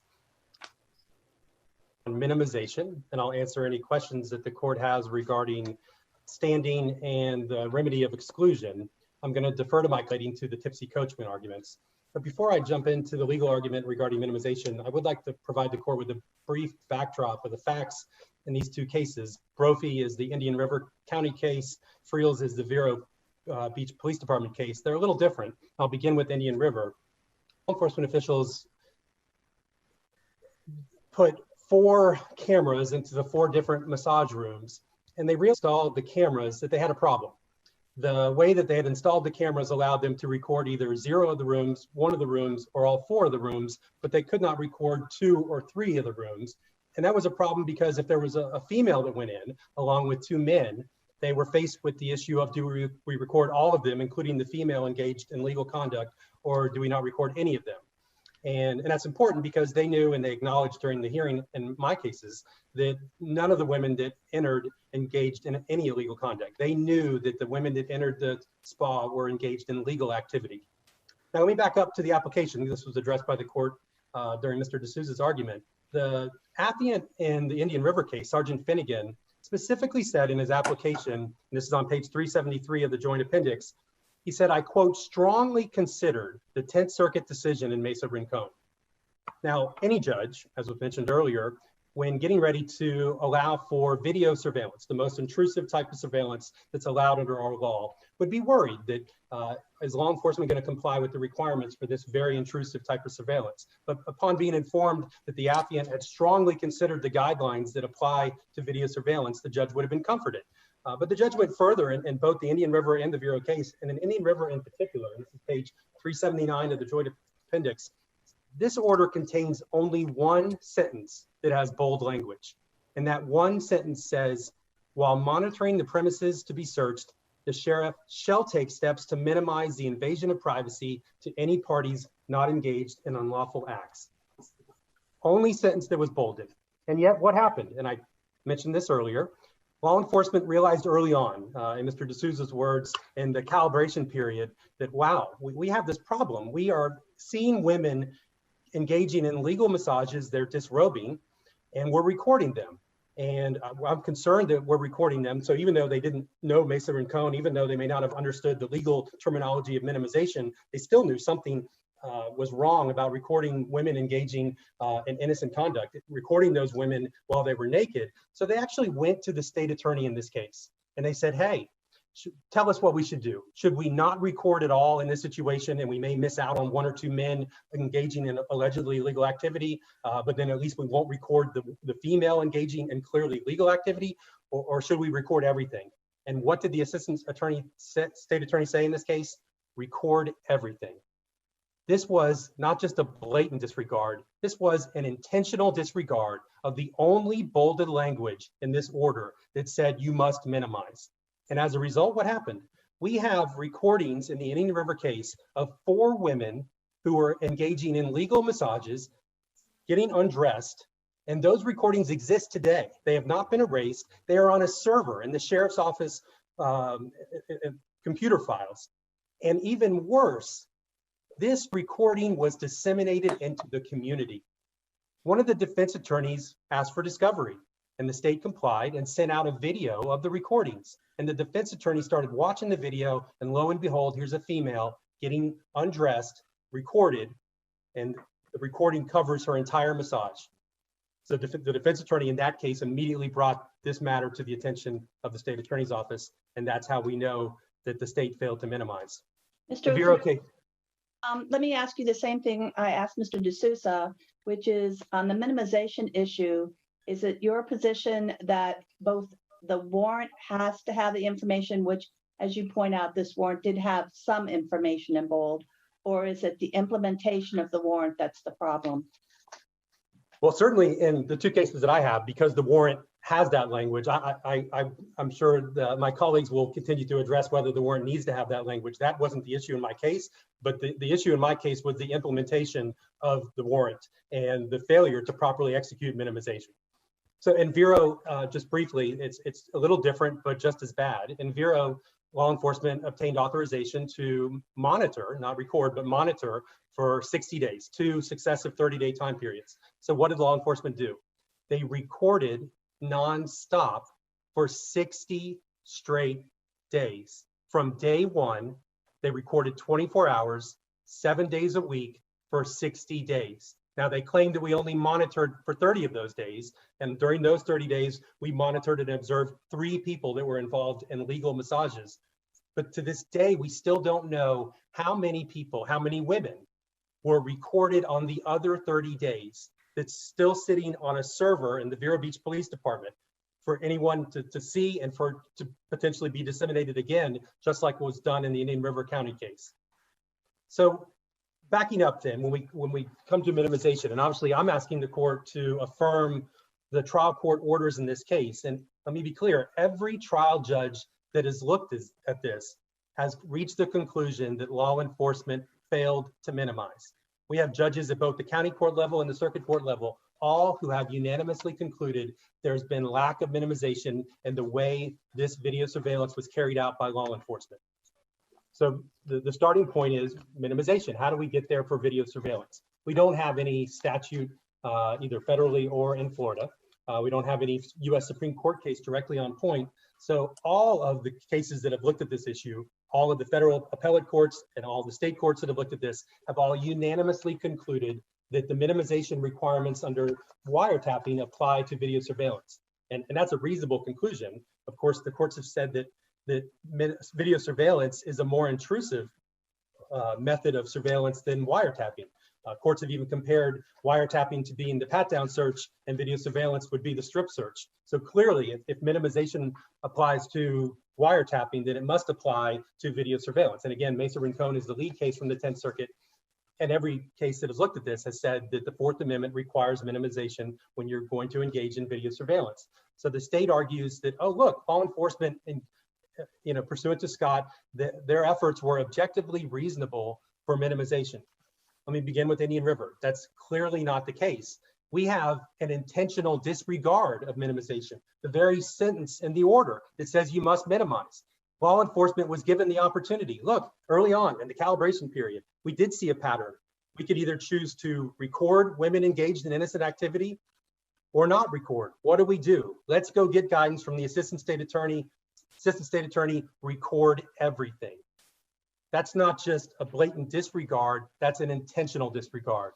G: On minimization, and I'll answer any questions that the court has regarding standing and the remedy of exclusion. I'm going to defer to Mike leading to the tipsy coachman arguments. But before I jump into the legal argument regarding minimization, I would like to provide the court with a brief backdrop of the facts in these two cases. Brophy is the Indian River County case. Friels is the Vero Beach Police Department case. They're a little different. I'll begin with Indian River. Law enforcement officials put 4 cameras into the 4 different massage rooms, and they reinstalled the cameras that they had a problem. The way that they had installed the cameras allowed them to record either 0 of the rooms, 1 of the rooms, or all 4 of the rooms, but they could not record 2 or 3 of the rooms. And that was a problem because if there was a female that went in along with 2 men, they were faced with the issue of, do we record all of them, including the female engaged in legal conduct, or do we not record any of them? And that's important because they knew and they acknowledged during the hearing in my cases that none of the women that entered engaged in any illegal conduct. They knew that the women that entered the spa were engaged in legal activity. Now let me back up to the application. This was addressed by the court during Mr. D'Souza's argument. The affiant in the Indian River case, Sergeant Finnegan, specifically said in his application, and this is on page 373 of the joint appendix, he said, I quote, strongly considered the 10th Circuit decision in Mesa Rincon. Now, any judge, as was mentioned earlier, when getting ready to allow for video surveillance, the most intrusive type of surveillance that's allowed under our law, would be worried that is law enforcement going to comply with the requirements for this very intrusive type of surveillance. But upon being informed that the affiant had strongly considered the guidelines that apply to video surveillance, the judge would have been comforted. But the judge went further in both the Indian River and the Vero case, and in Indian River in particular, and this is page 379 of the joint appendix. This order contains only one sentence that has bold language. And that one sentence says, while monitoring the premises to be searched, the sheriff shall take steps to minimize the invasion of privacy to any parties not engaged in unlawful acts. Only sentence that was bolded. And yet what happened? And I mentioned this earlier. Law enforcement realized early on, in Mr. D'Souza's words, in the calibration period, that wow, we have this problem. We are seeing women engaging in legal massages, they're disrobing, and we're recording them. And I'm concerned that we're recording them. So even though they didn't know Mesa Rincon, even though they may not have understood the legal terminology of minimization, they still knew something was wrong about recording women engaging in innocent conduct, recording those women while they were naked. So they actually went to the state attorney in this case, and they said, hey, tell us what we should do. Should we not record at all in this situation, and we may miss out on one or two men engaging in allegedly illegal activity, but then at least we won't record the female engaging in clearly legal activity, or should we record everything? And what did the assistant attorney, state attorney say in this case? Record everything. This was not just a blatant disregard, this was an intentional disregard of the only bolded language in this order that said you must minimize. And as a result, what happened? We have recordings in the Indian River case of 4 women who were engaging in legal massages, getting undressed, and those recordings exist today. They have not been erased. They are on a server in the sheriff's office computer files. And even worse, this recording was disseminated into the community. One of the defense attorneys asked for discovery, and the state complied and sent out a video of the recordings. And the defense attorney started watching the video, and lo and behold, here's a female getting undressed, recorded, and the recording covers her entire massage. So the defense attorney in that case immediately brought this matter to the attention of the state attorney's office, and that's how we know that the state failed to minimize.
D: Mr.
G: Vero case.
D: Let me ask you the same thing I asked Mr. D'Souza, which is on the minimization issue. Is it your position that both the warrant has to have the information, which, as you point out, this warrant did have some information in bold, or is it the implementation of the warrant that's the problem?
G: Well, certainly in the 2 cases that I have, because the warrant has that language, I'm sure that my colleagues will continue to address whether the warrant needs to have that language. That wasn't the issue in my case, but the issue in my case was the implementation of the warrant and the failure to properly execute minimization. So in Vero, just briefly, it's a little different, but just as bad. In Vero, law enforcement obtained authorization to monitor, not record, but monitor for 60 days, 2 successive 30-day time periods. So what did law enforcement do? They recorded nonstop for 60 straight days. From day 1, they recorded 24 hours, 7 days a week for 60 days. Now, they claimed that we only monitored for 30 of those days. And during those 30 days, we monitored and observed 3 people that were involved in legal massages. But to this day, we still don't know how many people, how many women were recorded on the other 30 days that's still sitting on a server in the Vero Beach Police Department for anyone to see and for to potentially be disseminated again, just like was done in the Indian River County case. So backing up then, when we come to minimization, and obviously I'm asking the court to affirm the trial court orders in this case. And let me be clear, every trial judge that has looked at this has reached the conclusion that law enforcement failed to minimize. We have judges at both the county court level and the circuit court level, all who have unanimously concluded there's been lack of minimization in the way this video surveillance was carried out by law enforcement. So the starting point is minimization. How do we get there for video surveillance? We don't have any statute, either federally or in Florida. We don't have any US Supreme Court case directly on point. So all of the cases that have looked at this issue, all of the federal appellate courts and all the state courts that have looked at this have all unanimously concluded that the minimization requirements under wiretapping apply to video surveillance. And that's a reasonable conclusion. Of course, the courts have said that video surveillance is a more intrusive method of surveillance than wiretapping. Courts have even compared wiretapping to being the pat-down search, and video surveillance would be the strip search. So clearly, if minimization applies to wiretapping, then it must apply to video surveillance. And again, Mesa Rincon is the lead case from the 10th Circuit, and every case that has looked at this has said that the Fourth Amendment requires minimization when you're going to engage in video surveillance. So the state argues that, oh, look, law enforcement, pursuant to Scott, their efforts were objectively reasonable for minimization. Let me begin with Indian River. That's clearly not the case. We have an intentional disregard of minimization. The very sentence in the order that says you must minimize. Law enforcement was given the opportunity. Look, early on in the calibration period, we did see a pattern. We could either choose to record women engaged in innocent activity or not record. What do? Let's go get guidance from the assistant state attorney, record everything. That's not just a blatant disregard, that's an intentional disregard.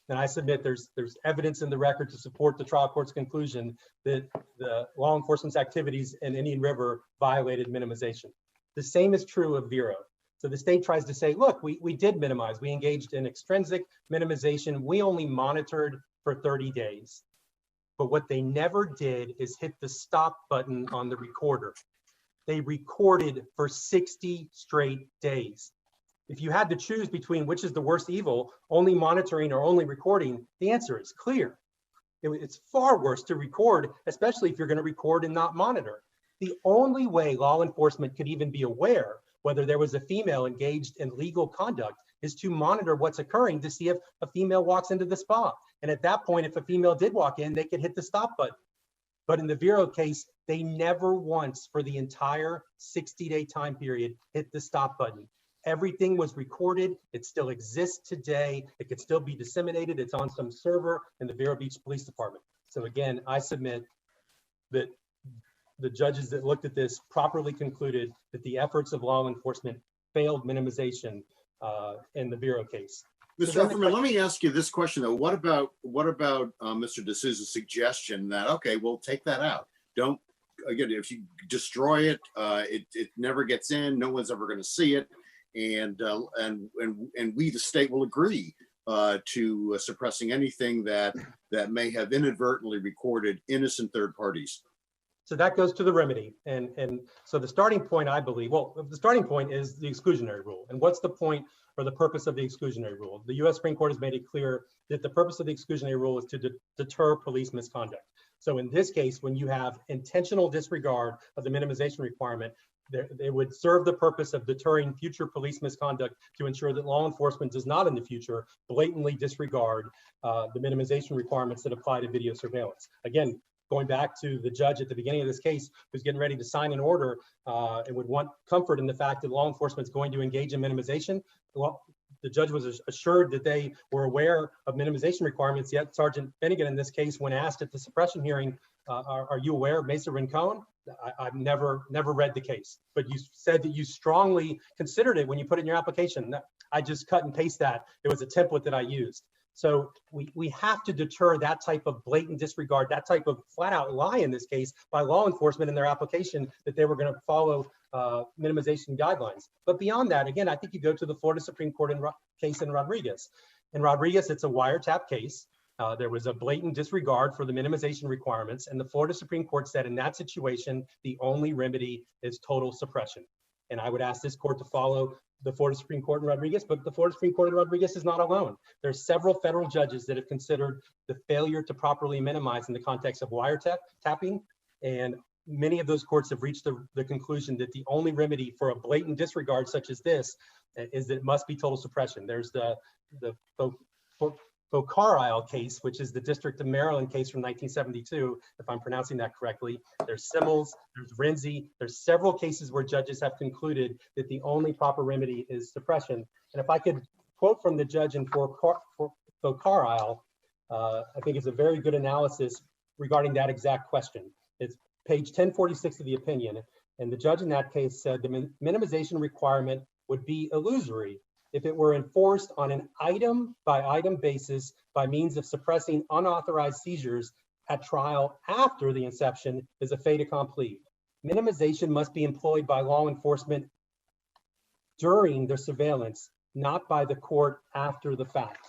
G: And I submit there's evidence in the record to support the trial court's conclusion that the law enforcement's activities in Indian River violated minimization. The same is true of Vero. So the state tries to say, look, we did minimize. We engaged in extrinsic minimization. We only monitored for 30 days. But what they never did is hit the stop button on the recorder. They recorded for 60 straight days. If you had to choose between which is the worst evil, only monitoring or only recording, the answer is clear. It's far worse to record, especially if you're going to record and not monitor. The only way law enforcement could even be aware whether there was a female engaged in legal conduct is to monitor what's occurring to see if a female walks into the spa. And at that point, if a female did walk in, they could hit the stop button. But in the Vero case, they never once for the entire 60-day time period hit the stop button. Everything was recorded. It still exists today. It could still be disseminated. It's on some server in the Vero Beach Police Department. So again, I submit that the judges that looked at this properly concluded that the efforts of law enforcement failed minimization in the Vero case.
F: Mr. Efferman, let me ask you this question though. What about Mr. D'Souza's suggestion that, okay, we'll take that out. Don't, again, if you destroy it, it never gets in, no one's ever gonna see it. And we, the state, will agree to suppressing anything that may have inadvertently recorded innocent third parties.
G: So that goes to the remedy. And so the starting point, I believe, well, the starting point is the exclusionary rule. And what's the point or the purpose of the exclusionary rule? The US Supreme Court has made it clear that the purpose of the exclusionary rule is to deter police misconduct. So in this case, when you have intentional disregard of the minimization requirement, they would serve the purpose of deterring future police misconduct to ensure that law enforcement does not in the future blatantly disregard the minimization requirements that apply to video surveillance. Again, going back to the judge at the beginning of this case who's getting ready to sign an order and would want comfort in the fact that law enforcement is going to engage in minimization. Well, the judge was assured that they were aware of minimization requirements, yet Sergeant Finnegan in this case, when asked at the suppression hearing, are you aware of Mesa Rincon? I've never read the case, but you said that you strongly considered it when you put it in your application. I just cut and paste that. It was a template that I used. So we have to deter that type of blatant disregard, that type of flat out lie in this case by law enforcement in their application that they were going to follow minimization guidelines. But beyond that, again, I think you go to the Florida Supreme Court case in Rodriguez. In Rodriguez, it's a wiretap case. There was a blatant disregard for the minimization requirements, and the Florida Supreme Court said in that situation, the only remedy is total suppression. And I would ask this court to follow the Florida Supreme Court in Rodriguez, but the Florida Supreme Court in Rodriguez is not alone. There's several federal judges that have considered the failure to properly minimize in the context of wiretapping, and many of those courts have reached the conclusion that the only remedy for a blatant disregard such as this is that it must be total suppression. There's the Carlisle case, which is the District of Maryland case from 1972, if I'm pronouncing that correctly. There's Simmels, there's Renzi, there's several cases where judges have concluded that the only proper remedy is suppression. And if I could quote from the judge in Carlisle, I think it's a very good analysis regarding that exact question. It's page 1046 of the opinion. And the judge in that case said the minimization requirement would be illusory if it were enforced on an item by item basis by means of suppressing unauthorized seizures at trial after the inception, is a fait accompli. Minimization must be employed by law enforcement during the surveillance, not by the court after the fact.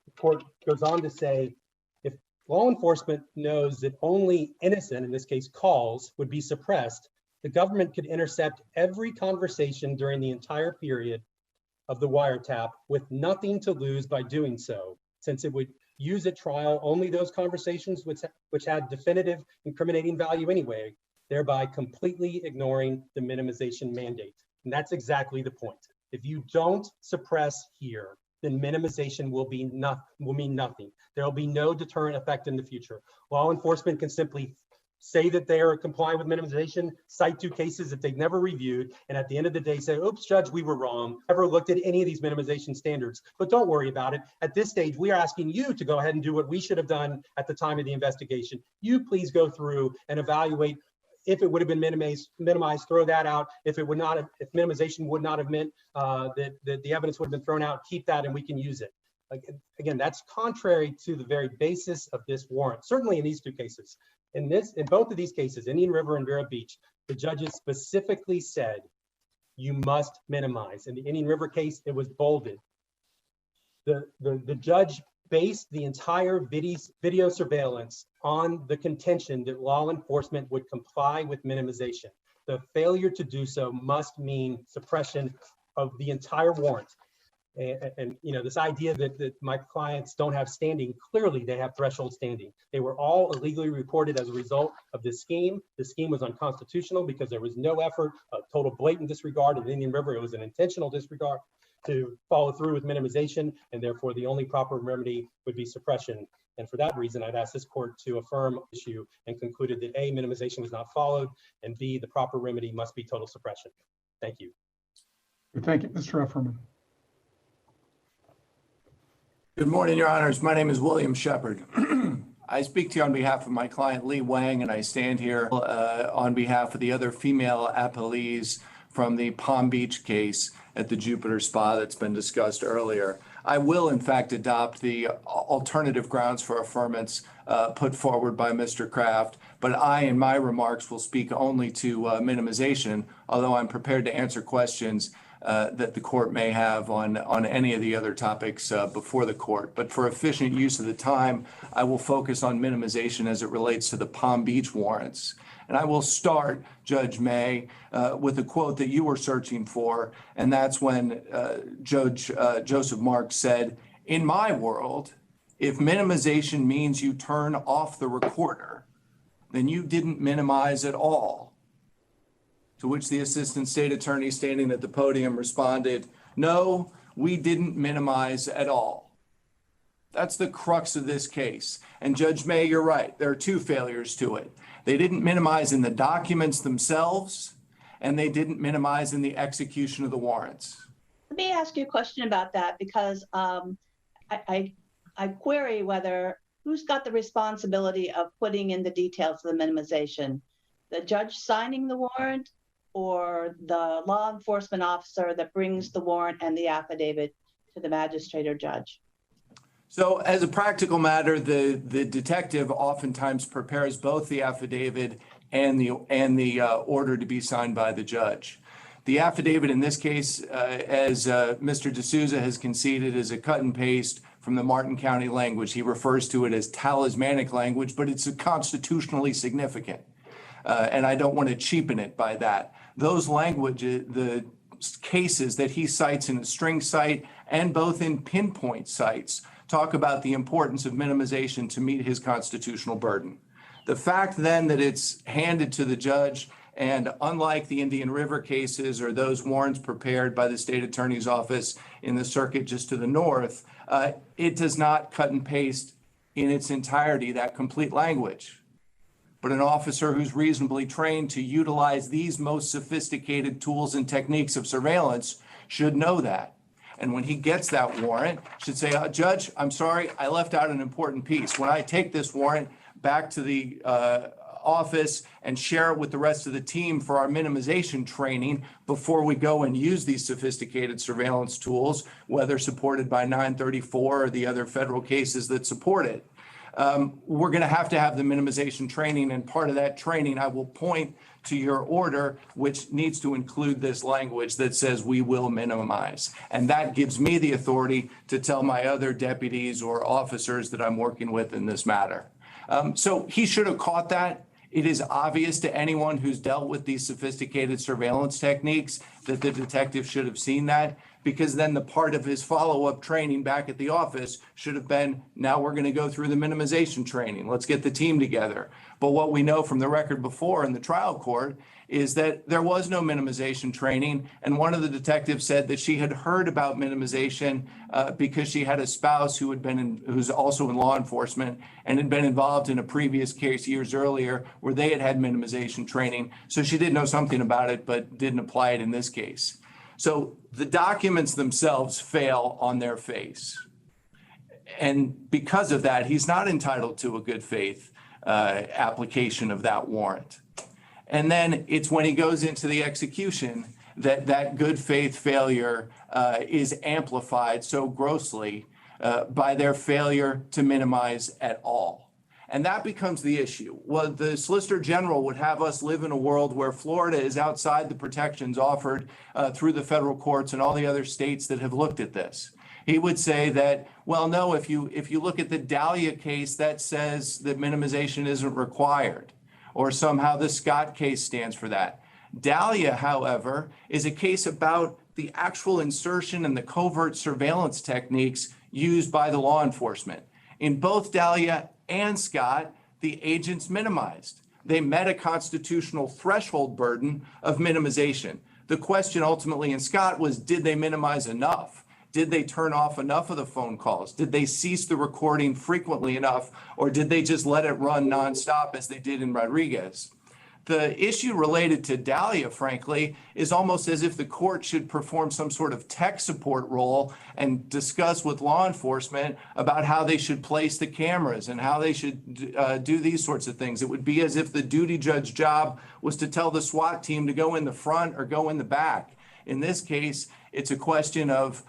G: The court goes on to say, if law enforcement knows that only innocent, in this case calls, would be suppressed, the government could intercept every conversation during the entire period of the wiretap with nothing to lose by doing so, since it would use at trial only those conversations which had definitive incriminating value anyway, thereby completely ignoring the minimization mandate. And that's exactly the point. If you don't suppress here, then minimization will mean nothing. There will be no deterrent effect in the future. Law enforcement can simply say that they are complying with minimization, cite 2 cases that they've never reviewed, and at the end of the day say, oops, judge, we were wrong, never looked at any of these minimization standards. But don't worry about it. At this stage, we are asking you to go ahead and do what we should have done at the time of the investigation. You please go through and evaluate if it would have been minimized, throw that out. If it would not have, if minimization would not have meant that the evidence would have been thrown out, keep that and we can use it. Again, that's contrary to the very basis of this warrant, certainly in these 2 cases. In both of these cases, Indian River and Vero Beach, the judges specifically said, you must minimize. In the Indian River case, it was bolded. The judge based the entire video surveillance on the contention that law enforcement would comply with minimization. The failure to do so must mean suppression of the entire warrant. And you know, this idea that my clients don't have standing, clearly they have threshold standing. They were all illegally reported as a result of this scheme. The scheme was unconstitutional because there was no effort, a total blatant disregard of the Indian River. It was an intentional disregard to follow through with minimization, and therefore the only proper remedy would be suppression. And for that reason, I'd ask this court to affirm the issue and concluded that A, minimization was not followed, and B, the proper remedy must be total suppression. Thank you.
B: Thank you, Mr. Efferman.
H: Good morning, Your Honors. My name is William Shepard. I speak to you on behalf of my client, Lee Wang, and I stand here on behalf of the other female appellees from the Palm Beach case at the Jupiter Spa that's been discussed earlier. I will, in fact, adopt the alternative grounds for affirmance put forward by Mr. Kraft, but I, in my remarks, will speak only to minimization, although I'm prepared to answer questions that the court may have on any of the other topics before the court. But for efficient use of the time, I will focus on minimization as it relates to the Palm Beach warrants. And I will start, Judge May, with a quote that you were searching for, and that's when Judge Joseph Marks said, "In my world, if minimization means you turn off the recorder, then you didn't minimize at all." To which the assistant state attorney standing at the podium responded, "No, we didn't minimize at all." That's the crux of this case. And Judge May, you're right. There are 2 failures to it. They didn't minimize in the documents themselves, and they didn't minimize in the execution of the warrants.
D: Let me ask you a question about that, because I query whether who's got the responsibility of putting in the details of the minimization, the judge signing the warrant or the law enforcement officer that brings the warrant and the affidavit to the magistrate or judge?
H: So as a practical matter, the detective oftentimes prepares both the affidavit and the order to be signed by the judge. The affidavit in this case, as Mr. D'Souza has conceded, is a cut and paste from the Martin County language. He refers to it as talismanic language, but it's constitutionally significant. And I don't want to cheapen it by that. Those languages, the cases that he cites in a string cite and both in pinpoint cites, talk about the importance of minimization to meet his constitutional burden. The fact then that it's handed to the judge, and unlike the Indian River cases or those warrants prepared by the state attorney's office in the circuit just to the north, it does not cut and paste in its entirety that complete language. But an officer who's reasonably trained to utilize these most sophisticated tools and techniques of surveillance should know that. And when he gets that warrant, should say, "Judge, I'm sorry, I left out an important piece. When I take this warrant back to the office and share it with the rest of the team for our minimization training before we go and use these sophisticated surveillance tools, whether supported by 934 or the other federal cases that support it. We're going to have the minimization training, and part of that training, I will point to your order, which needs to include this language that says we will minimize. And that gives me the authority to tell my other deputies or officers that I'm working with in this matter. So he should have caught that. It is obvious to anyone who's dealt with these sophisticated surveillance techniques that the detective should have seen that, because then the part of his follow-up training back at the office should have been, now we're going to go through the minimization training. Let's get the team together. But what we know from the record before in the trial court is that there was no minimization training. And one of the detectives said that she had heard about minimization because she had a spouse who's also in law enforcement and had been involved in a previous case years earlier where they had minimization training. So she did know something about it, but didn't apply it in this case. So the documents themselves fail on their face. And because of that, he's not entitled to a good faith application of that warrant. And then it's when he goes into the execution that good faith failure is amplified so grossly by their failure to minimize at all. And that becomes the issue. Well, the Solicitor General would have us live in a world where Florida is outside the protections offered through the federal courts and all the other states that have looked at this. He would say that, well, no, if you look at the Dahlia case, that says that minimization isn't required, or somehow the Scott case stands for that. Dahlia, however, is a case about the actual insertion and the covert surveillance techniques used by the law enforcement. In both Dahlia and Scott, the agents minimized. They met a constitutional threshold burden of minimization. The question ultimately in Scott was, did they minimize enough? Did they turn off enough of the phone calls? Did they cease the recording frequently enough? Or did they just let it run nonstop as they did in Rodriguez? The issue related to Dahlia, frankly, is almost as if the court should perform some sort of tech support role and discuss with law enforcement about how they should place the cameras and how they should do these sorts of things. It would be as if the duty judge job was to tell the SWAT team to go in the front or go in the back. In this case, it's a question of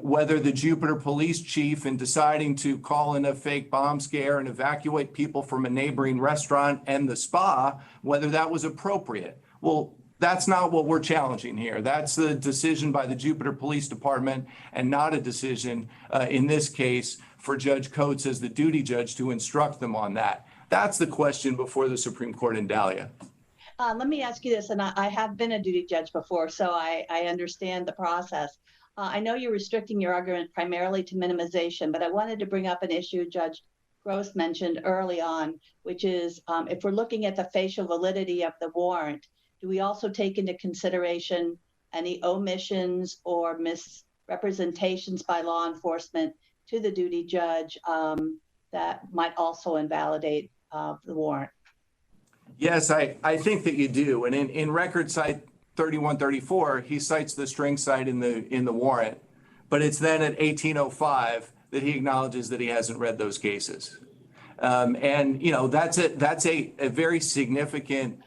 H: whether the Jupiter police chief, in deciding to call in a fake bomb scare and evacuate people from a neighboring restaurant and the spa, whether that was appropriate. Well, that's not what we're challenging here. That's the decision by the Jupiter Police Department, and not a decision in this case for Judge Coates as the duty judge to instruct them on that. That's the question before the Supreme Court in Dahlia.
D: Let me ask you this, and I have been a duty judge before, so I understand the process. I know you're restricting your argument primarily to minimization, but I wanted to bring up an issue Judge Gross mentioned early on, which is if we're looking at the facial validity of the warrant, do we also take into consideration any omissions or misrepresentations by law enforcement to the duty judge that might also invalidate the warrant?
H: Yes, I think that you do. And in record site 3134, he cites the string site in the warrant, but it's then at 1805 that he acknowledges that he hasn't read those cases. And you know, that's a very significant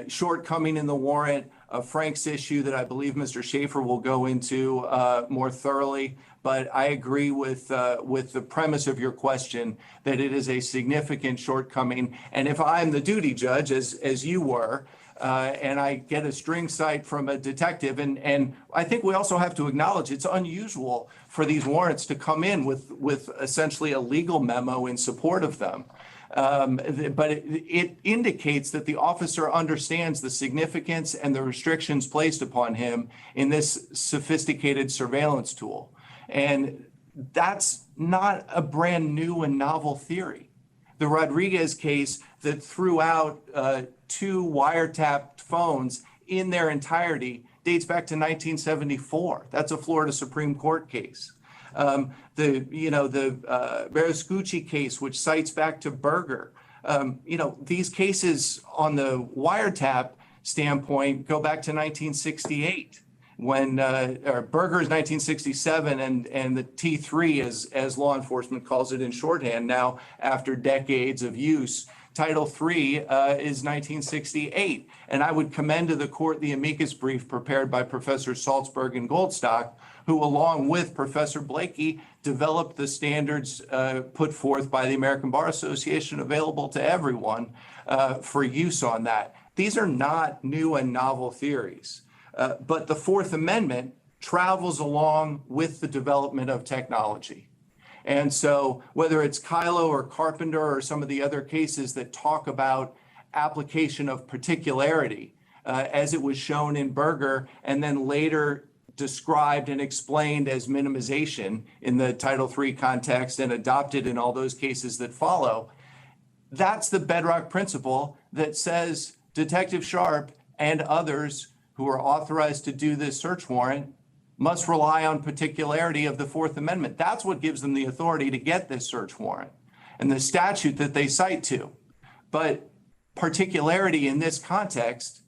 H: shortcoming in the warrant, a Frank's issue that I believe Mr. Schaefer will go into more thoroughly. But I agree with the premise of your question that it is a significant shortcoming. And if I'm the duty judge, as you were, and I get a string cite from a detective, and I think we also have to acknowledge it's unusual for these warrants to come in with essentially a legal memo in support of them. But it indicates that the officer understands the significance and the restrictions placed upon him in this sophisticated surveillance tool. And that's not a brand new and novel theory. The Rodriguez case that threw out 2 wiretapped phones in their entirety dates back to 1974. That's a Florida Supreme Court case. The Verascucci case, which cites back to Berger. These cases on the wiretap standpoint go back to 1968. when Berger is 1967 and the T3, as law enforcement calls it in shorthand now after decades of use, Title III is 1968. And I would commend to the court the amicus brief prepared by Professor Salzberg and Goldstock, who, along with Professor Blakey, developed the standards put forth by the American Bar Association available to everyone for use on that. These are not new and novel theories, but the Fourth Amendment travels along with the development of technology. And so whether it's Kylo or Carpenter or some of the other cases that talk about application of particularity, as it was shown in Berger and then later described and explained as minimization in the Title III context and adopted in all those cases that follow, that's the bedrock principle that says Detective Sharp and others who are authorized to do this search warrant must rely on particularity of the Fourth Amendment. That's what gives them the authority to get this search warrant and the statute that they cite to. But particularity in this context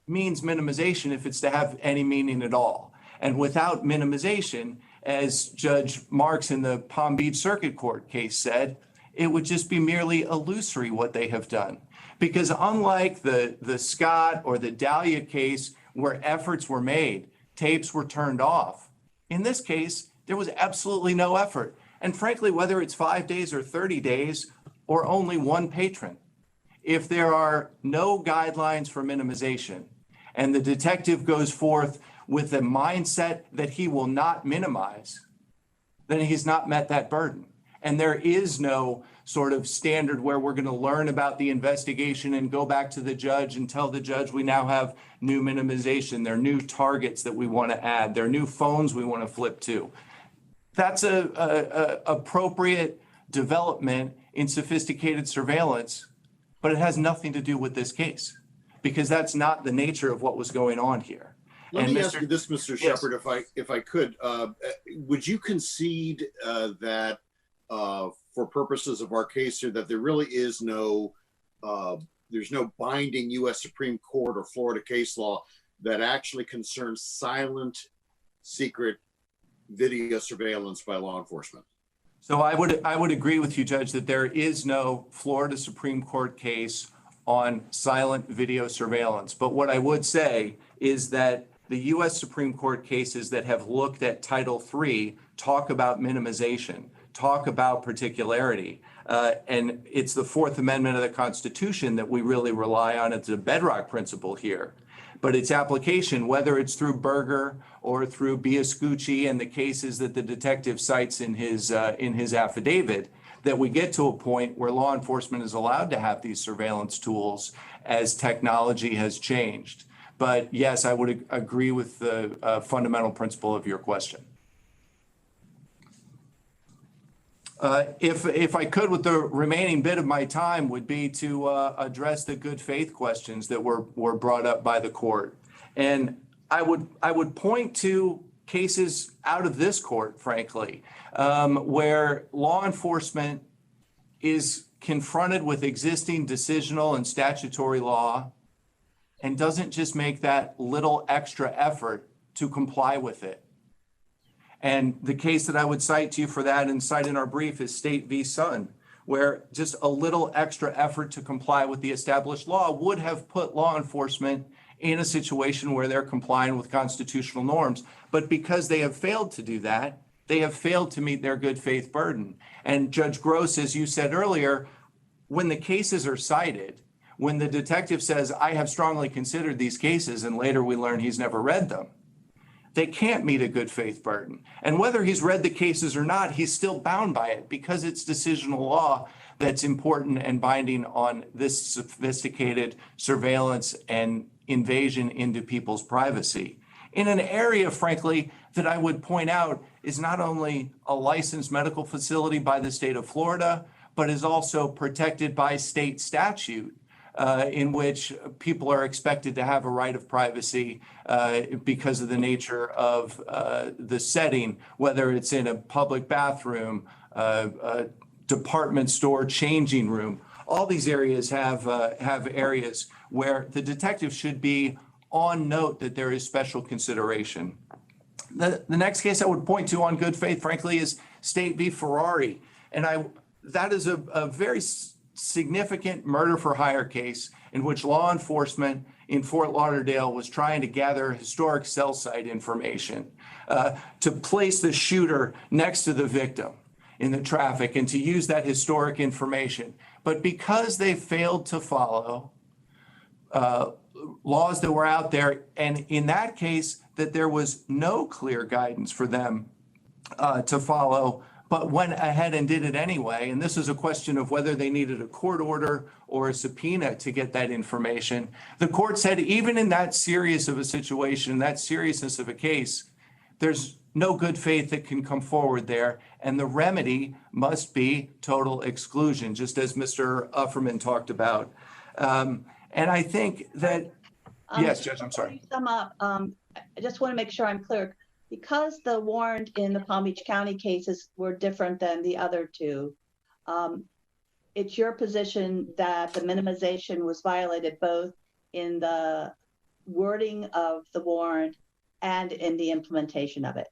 H: means minimization if it's to have any meaning at all. And without minimization, as Judge Marks in the Palm Beach Circuit Court case said, it would just be merely illusory what they have done. Because unlike the Scott or the Dahlia case where efforts were made, tapes were turned off, in this case, there was absolutely no effort. And frankly, whether it's 5 days or 30 days or only one patron, if there are no guidelines for minimization and the detective goes forth with a mindset that he will not minimize, then he's not met that burden. And there is no sort of standard where we're going to learn about the investigation and go back to the judge and tell the judge we now have new minimization. There are new targets that we want to add. There are new phones we want to flip to. That's a appropriate development in sophisticated surveillance, but it has nothing to do with this case because that's not the nature of what was going on here.
F: Let me ask you this, Mr.
H: Yes.
F: Shepard, if I could, would you concede that for purposes of our case here, that there really is there's no binding U.S. Supreme Court or Florida case law that actually concerns silent, secret video surveillance by law enforcement?
H: So I would agree with you, Judge, that there is no Florida Supreme Court case on silent video surveillance. But what I would say is that the U.S. Supreme Court cases that have looked at Title III talk about minimization, talk about particularity. And it's the Fourth Amendment of the Constitution that we really rely on. It's a bedrock principle here. But its application, whether it's through Berger or through Biascucci and the cases that the detective cites in his affidavit, that we get to a point where law enforcement is allowed to have these surveillance tools as technology has changed. But yes, I would agree with the fundamental principle of your question. If I could, with the remaining bit of my time, would be to address the good faith questions that were brought up by the court. And I would point to cases out of this court, frankly, where law enforcement is confronted with existing decisional and statutory law and doesn't just make that little extra effort to comply with it. And the case that I would cite to you for that and cite in our brief is State v. Sun, where just a little extra effort to comply with the established law would have put law enforcement in a situation where they're complying with constitutional norms. But because they have failed to do that, they have failed to meet their good faith burden. And Judge Gross, as you said earlier, when the cases are cited, when the detective says, I have strongly considered these cases, and later we learn he's never read them, they can't meet a good faith burden. And whether he's read the cases or not, he's still bound by it because it's decisional law that's important and binding on this sophisticated surveillance and invasion into people's privacy. In an area, frankly, that I would point out is not only a licensed medical facility by the state of Florida, but is also protected by state statute. In which people are expected to have a right of privacy because of the nature of the setting, whether it's in a public bathroom, a department store changing room. All these areas have areas where the detective should be on note that there is special consideration. The next case I would point to on good faith, frankly, is State v. Ferrari. And that is a very significant murder for hire case in which law enforcement in Fort Lauderdale was trying to gather historic cell site information to place the shooter next to the victim in the traffic and to use that historic information. But because they failed to follow laws that were out there, and in that case, that there was no clear guidance for them to follow, but went ahead and did it anyway. And this is a question of whether they needed a court order or a subpoena to get that information. The court said, even in that serious of a situation, that seriousness of a case, there's no good faith that can come forward there. And the remedy must be total exclusion, just as Mr. Ufferman talked about. And I think that, yes, Judge, I'm sorry.
D: Sum up, I just want to make sure I'm clear. Because the warrant in the Palm Beach County cases were different than the other two, it's your position that the minimization was violated both in the wording of the warrant and in the implementation of it.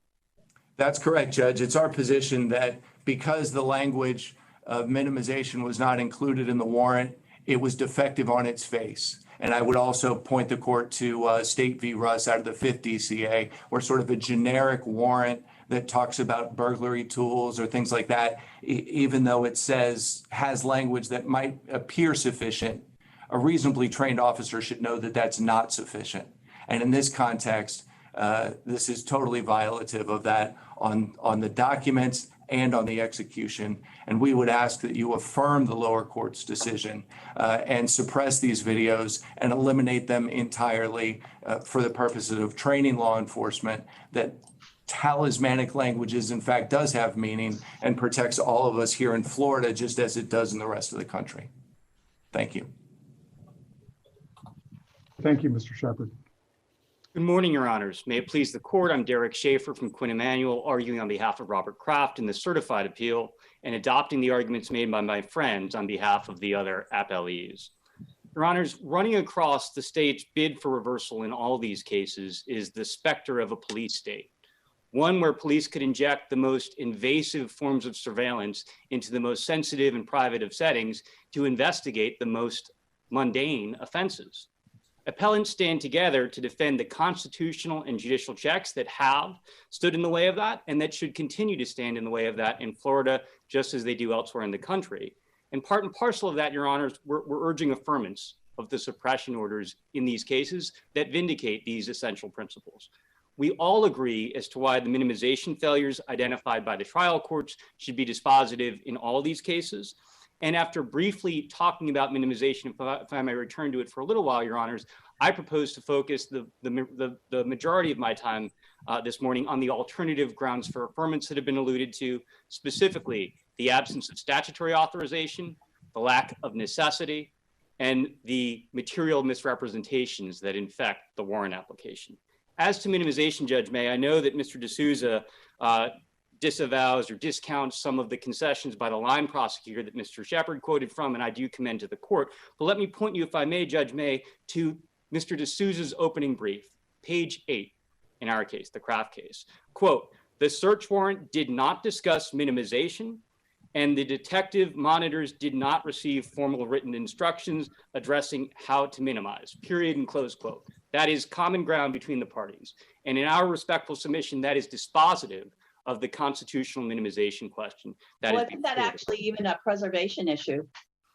H: That's correct, Judge. It's our position that because the language of minimization was not included in the warrant, it was defective on its face. And I would also point the court to State v. Russ out of the 5th DCA, where sort of a generic warrant that talks about burglary tools or things like that, even though it has language that might appear sufficient, a reasonably trained officer should know that that's not sufficient. And in this context, this is totally violative of that on the documents and on the execution. And we would ask that you affirm the lower court's decision and suppress these videos and eliminate them entirely for the purposes of training law enforcement that talismanic languages, in fact, does have meaning and protects all of us here in Florida, just as it does in the rest of the country. Thank you.
B: Thank you, Mr. Shepard.
C: Good morning, Your Honors. May it please the court, I'm Derek Schaefer from Quinn Emanuel, arguing on behalf of Robert Kraft in the certified appeal and adopting the arguments made by my friends on behalf of the other appellees. Your Honors, running across the state's bid for reversal in all these cases is the specter of a police state, one where police could inject the most invasive forms of surveillance into the most sensitive and private of settings to investigate the most mundane offenses. Appellants stand together to defend the constitutional and judicial checks that have stood in the way of that and that should continue to stand in the way of that in Florida, just as they do elsewhere in the country. And part and parcel of that, Your Honors, we're urging affirmance of the suppression orders in these cases that vindicate these essential principles. We all agree as to why the minimization failures identified by the trial courts should be dispositive in all these cases. And after briefly talking about minimization, if I may return to it for a little while, Your Honors, I propose to focus the majority of my time this morning on the alternative grounds for affirmance that have been alluded to, specifically the absence of statutory authorization, the lack of necessity, and the material misrepresentations that infect the warrant application. As to minimization, Judge May, I know that Mr. D'Souza disavows or discounts some of the concessions by the line prosecutor that Mr. Shepard quoted from, and I do commend to the court. But let me point you, if I may, Judge May, to Mr. D'Souza's opening brief, page 8, in our case, the Kraft case. Quote, the search warrant did not discuss minimization, and the detective monitors did not receive formal written instructions addressing how to minimize, period, and close quote. That is common ground between the parties. And in our respectful submission, that is dispositive of the constitutional minimization question.
D: Isn't that actually even a preservation issue?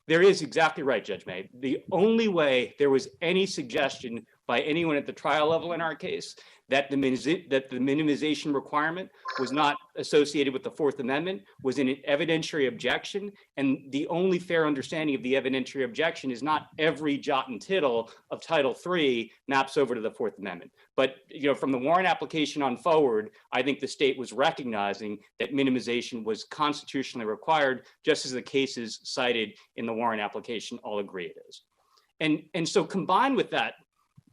C: There is, exactly right, Judge May. The only way there was any suggestion by anyone at the trial level in our case that the minimization requirement was not associated with the Fourth Amendment was in an evidentiary objection. And the only fair understanding of the evidentiary objection is not every jot and tittle of Title III maps over to the Fourth Amendment. But from the warrant application on forward, I think the state was recognizing that minimization was constitutionally required, just as the cases cited in the warrant application all agree it is. And so combined with that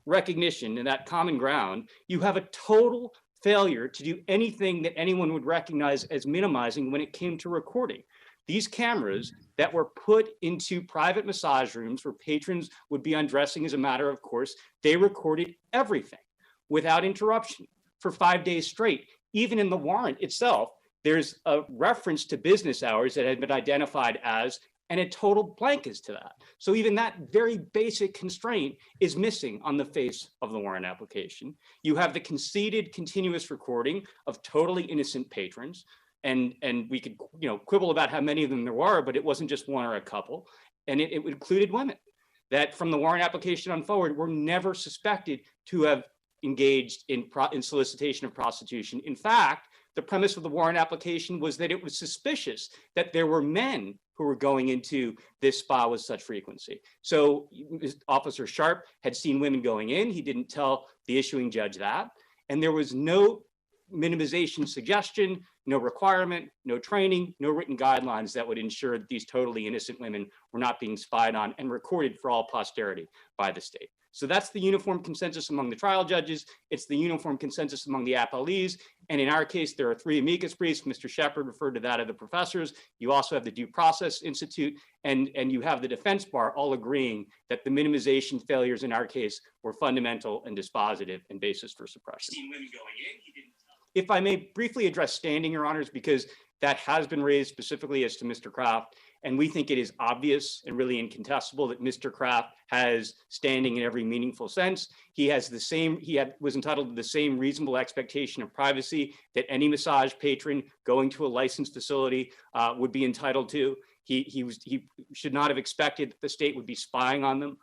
C: recognition and that common ground, you have a total failure to do anything that anyone would recognize as minimizing when it came to recording. these cameras that were put into private massage rooms where patrons would be undressing as a matter of course, they recorded everything without interruption for 5 days straight. Even in the warrant itself, there's a reference to business hours that had been identified as, and a total blank as to that. So even that very basic constraint is missing on the face of the warrant application. You have the conceded continuous recording of totally innocent patrons. And we could quibble about how many of them there were, but it wasn't just one or a couple. And it included women that from the warrant application on forward were never suspected to have engaged in solicitation of prostitution. In fact, the premise of the warrant application was that it was suspicious that there were men who were going into this spa with such frequency. So Officer Sharp had seen women going in. He didn't tell the issuing judge that. And there was no minimization suggestion, no requirement, no training, no written guidelines that would ensure that these totally innocent women were not being spied on and recorded for all posterity by the state. So that's the uniform consensus among the trial judges. It's the uniform consensus among the appellees. And in our case, there are 3 amicus briefs. Mr. Shepard referred to that of the professors. You also have the Due Process Institute, and you have the defense bar all agreeing that the minimization failures in our case were fundamental and dispositive and basis for suppression. If I may briefly address standing, Your Honors, because that has been raised specifically as to Mr. Kraft. And we think it is obvious and really incontestable that Mr. Kraft has standing in every meaningful sense. He has the same, was entitled to the same reasonable expectation of privacy that any massage patron going to a licensed facility would be entitled to. He should not have expected that the state would be spying on them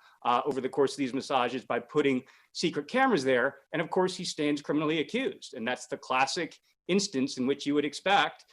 C: over the course of these massages by putting secret cameras there. And of course, he stands criminally accused. And that's the classic instance in which you would expect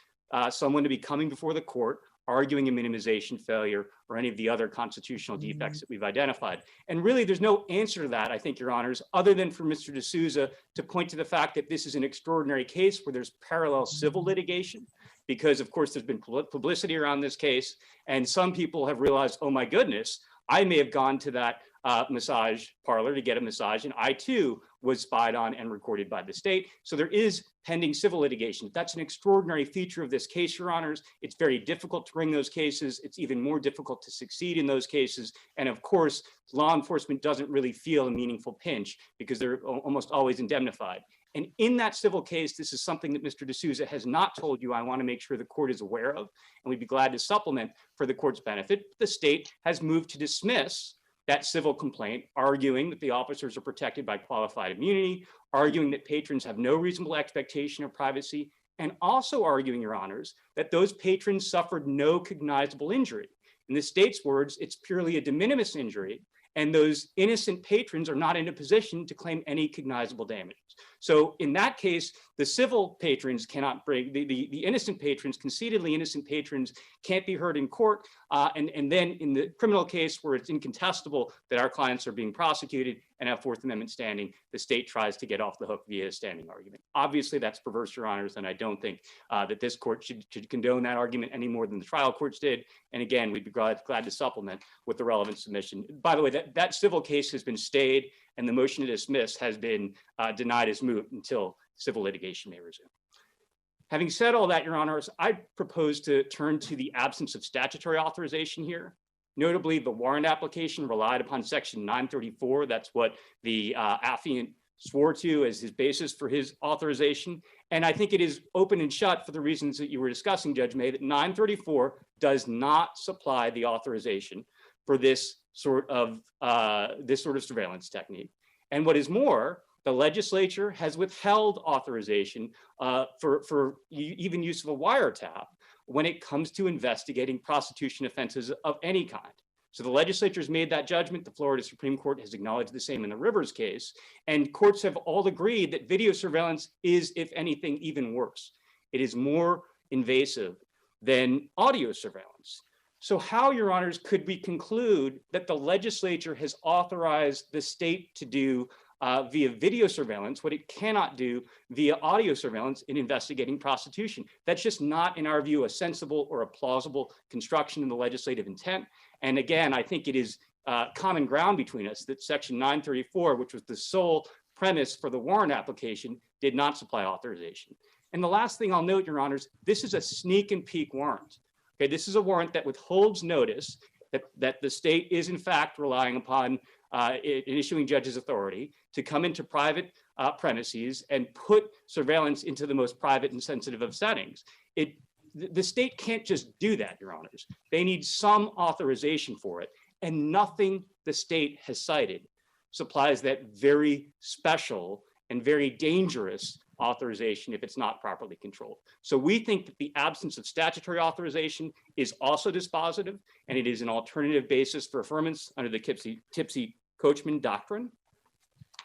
C: someone to be coming before the court arguing a minimization failure or any of the other constitutional defects that we've identified. And really, there's no answer to that, I think, Your Honors, other than for Mr. D'Souza to point to the fact that this is an extraordinary case where there's parallel civil litigation, because of course, there's been publicity around this case. And some people have realized, oh my goodness, I may have gone to that massage parlor to get a massage, and I too was spied on and recorded by the state. So there is pending civil litigation. That's an extraordinary feature of this case, Your Honors. It's very difficult to bring those cases. It's even more difficult to succeed in those cases. And of course, law enforcement doesn't really feel a meaningful pinch because they're almost always indemnified. And in that civil case, this is something that Mr. D'Souza has not told you. I want to make sure the court is aware of, and we'd be glad to supplement for the court's benefit. The state has moved to dismiss that civil complaint, arguing that the officers are protected by qualified immunity, arguing that patrons have no reasonable expectation of privacy, and also arguing, Your Honors, that those patrons suffered no cognizable injury. In the state's words, it's purely a de minimis injury, and those innocent patrons are not in a position to claim any cognizable damages. So in that case, the civil patrons cannot bring, the innocent patrons, concededly innocent patrons, can't be heard in court. And then in the criminal case where it's incontestable that our clients are being prosecuted and have Fourth Amendment standing, the state tries to get off the hook via a standing argument. Obviously, that's perverse, Your Honors, and I don't think that this court should condone that argument any more than the trial courts did. And again, we'd be glad to supplement with the relevant submission. By the way, that civil case has been stayed, and the motion to dismiss has been denied as moot until civil litigation may resume. Having said all that, Your Honors, I propose to turn to the absence of statutory authorization here. Notably, the warrant application relied upon Section 934. That's what the affiant swore to as his basis for his authorization. And I think it is open and shut for the reasons that you were discussing, Judge May, that 934 does not supply the authorization for this sort of surveillance technique. And what is more, the legislature has withheld authorization for even use of a wiretap when it comes to investigating prostitution offenses of any kind. So the legislature has made that judgment. The Florida Supreme Court has acknowledged the same in the Rivers case. And courts have all agreed that video surveillance is, if anything, even worse. It is more invasive than audio surveillance. So how, Your Honors, could we conclude that the legislature has authorized the state to do via video surveillance what it cannot do via audio surveillance in investigating prostitution? That's just not, in our view, a sensible or a plausible construction in the legislative intent. And again, I think it is common ground between us that Section 934, which was the sole premise for the warrant application, did not supply authorization. And the last thing I'll note, Your Honors, this is a sneak and peek warrant. Okay, this is a warrant that withholds notice that the state is in fact relying upon an issuing judge's authority to come into private premises and put surveillance into the most private and sensitive of settings. The state can't just do that, Your Honors. They need some authorization for it, and nothing the state has cited supplies that very special and very dangerous authorization if it's not properly controlled. So we think that the absence of statutory authorization is also dispositive, and it is an alternative basis for affirmance under the Tipsy-Coachman doctrine.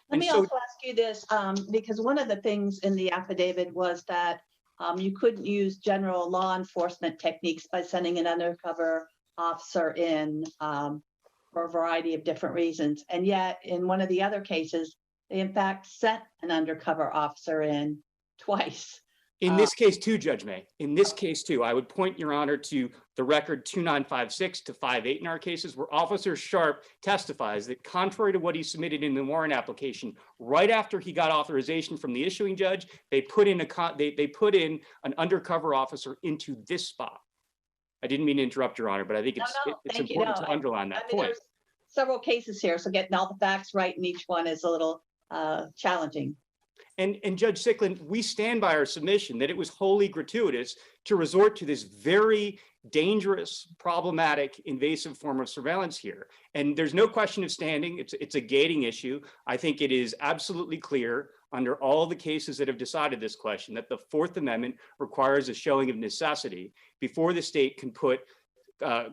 D: Let me also ask you this, because one of the things in the affidavit was that you couldn't use general law enforcement techniques by sending an undercover officer in for a variety of different reasons. And yet, in one of the other cases, they in fact sent an undercover officer in twice.
C: In this case too, Judge May, in this case too, I would point, Your Honor, to the record 2956 to 58 in our cases, where Officer Sharp testifies that contrary to what he submitted in the warrant application, right after he got authorization from the issuing judge, they put in an undercover officer into this spot. I didn't mean to interrupt, Your Honor, but I think it's important to underline that point.
D: There's several cases here, so getting all the facts right in each one is a little challenging.
C: And Judge Sickland, we stand by our submission that it was wholly gratuitous to resort to this very dangerous, problematic, invasive form of surveillance here. And there's no question of standing. It's a gating issue. I think it is absolutely clear under all the cases that have decided this question that the Fourth Amendment requires a showing of necessity before the state can put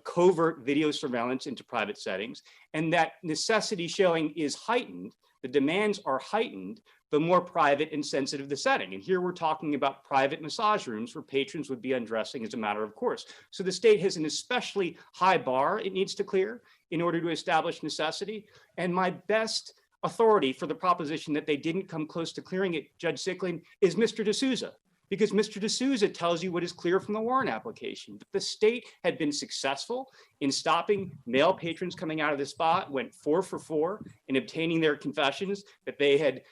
C: covert video surveillance into private settings. And that necessity showing is heightened. The demands are heightened the more private and sensitive the setting. And here we're talking about private massage rooms where patrons would be undressing as a matter of course. So the state has an especially high bar it needs to clear in order to establish necessity. And my best authority for the proposition that they didn't come close to clearing it, Judge Sickland, is Mr. D'Souza. Because Mr. D'Souza tells you what is clear from the warrant application, that the state had been successful in stopping male patrons coming out of the spot, went 4 for 4 in obtaining their confessions that they had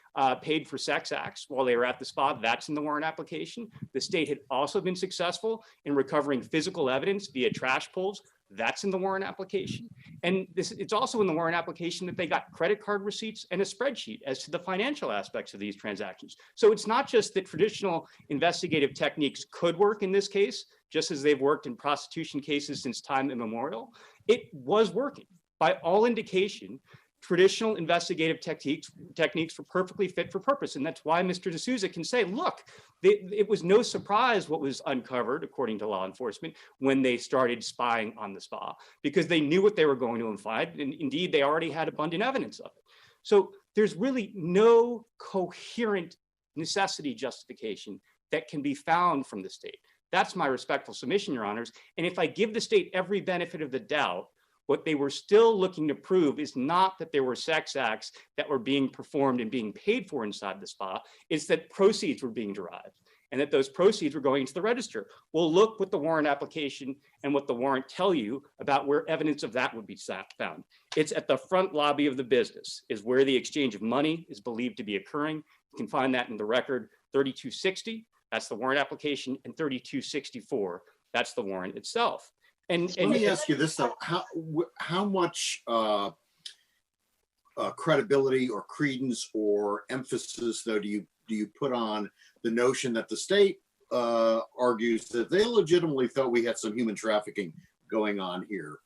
C: paid for sex acts while they were at the spot. That's in the warrant application. The state had also been successful in recovering physical evidence via trash pulls. That's in the warrant application. And it's also in the warrant application that they got credit card receipts and a spreadsheet as to the financial aspects of these transactions. So it's not just that traditional investigative techniques could work in this case, just as they've worked in prostitution cases since time immemorial. It was working. By all indication, traditional investigative techniques were perfectly fit for purpose. And that's why Mr. D'Souza can say, look, it was no surprise what was uncovered, according to law enforcement, when they started spying on the spa, because they knew what they were going to find. And indeed, they already had abundant evidence of it. So there's really no coherent necessity justification that can be found from the state. That's my respectful submission, Your Honors. And if I give the state every benefit of the doubt, what they were still looking to prove is not that there were sex acts that were being performed and being paid for inside the spa. It's that proceeds were being derived and that those proceeds were going into the register. Well, look what the warrant application and what the warrant tell you about where evidence of that would be found. It's at the front lobby of the business is where the exchange of money is believed to be occurring. You can find that in the record 3260. That's the warrant application, and 3264. That's the warrant itself. And
F: let me ask you this though: how much credibility or credence or emphasis though do you put on the notion that the state argues that they legitimately thought we had some human trafficking going on here?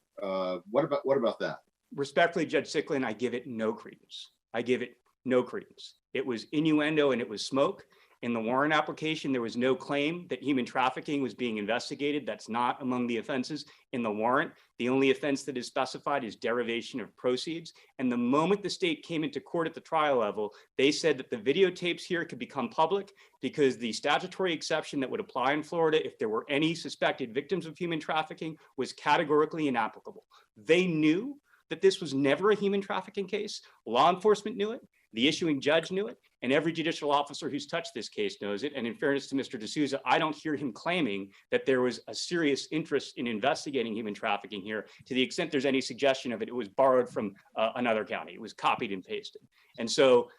F: What about that?
C: Respectfully, Judge Sickland, I give it no credence. I give it no credence. It was innuendo and it was smoke. In the warrant application, there was no claim that human trafficking was being investigated. That's not among the offenses in the warrant. The only offense that is specified is derivation of proceeds. And the moment the state came into court at the trial level, they said that the videotapes here could become public because the statutory exception that would apply in Florida if there were any suspected victims of human trafficking was categorically inapplicable. They knew that this was never a human trafficking case. Law enforcement knew it. The issuing judge knew it, and every judicial officer who's touched this case knows it. And in fairness to Mr. D'Souza, I don't hear him claiming that there was a serious interest in investigating human trafficking here. To the extent there's any suggestion of it, it was borrowed from another county. It was copied and pasted. And so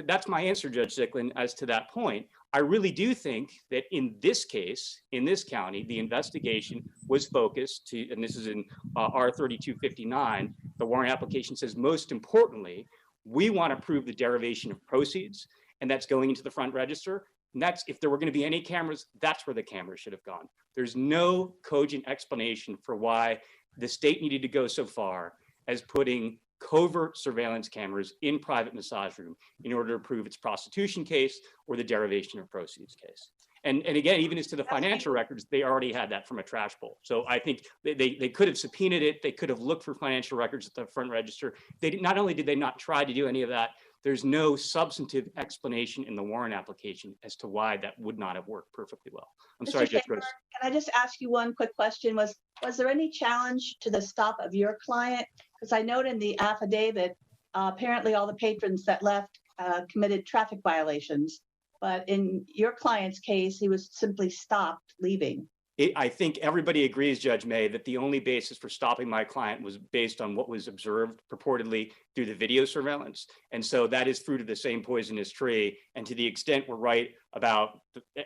C: that's my answer, Judge Sickland, as to that point. I really do think that in this case, in this county, the investigation was focused to, and this is in R3259, the warrant application says, most importantly, we want to prove the derivation of proceeds, and that's going into the front register. And that's, if there were going to be any cameras, that's where the cameras should have gone. There's no cogent explanation for why the state needed to go so far as putting covert surveillance cameras in private massage room in order to prove its prostitution case or the derivation of proceeds case. And again, even as to the financial records, they already had that from a trash bowl. So I think they could have subpoenaed it. They could have looked for financial records at the front register. Not only did they not try to do any of that, there's no substantive explanation in the warrant application as to why that would not have worked perfectly well. I'm sorry, Judge Gross.
D: Can I just ask you one quick question? Was there any challenge to the stop of your client? Because I note in the affidavit, apparently all the patrons that left committed traffic violations. But in your client's case, he was simply stopped leaving.
C: I think everybody agrees, Judge May, that the only basis for stopping my client was based on what was observed purportedly through the video surveillance. And so that is fruit of the same poisonous tree. And to the extent we're right about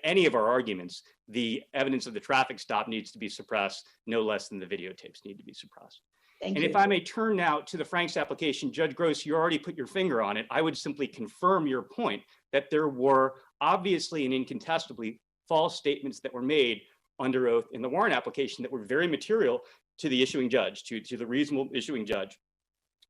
C: any of our arguments, the evidence of the traffic stop needs to be suppressed, no less than the videotapes need to be suppressed.
D: Thank
C: and
D: you.
C: If I may turn now to the Franks application, Judge Gross, you already put your finger on it. I would simply confirm your point that there were obviously and incontestably false statements that were made under oath in the warrant application that were very material to the issuing judge, to the reasonable issuing judge.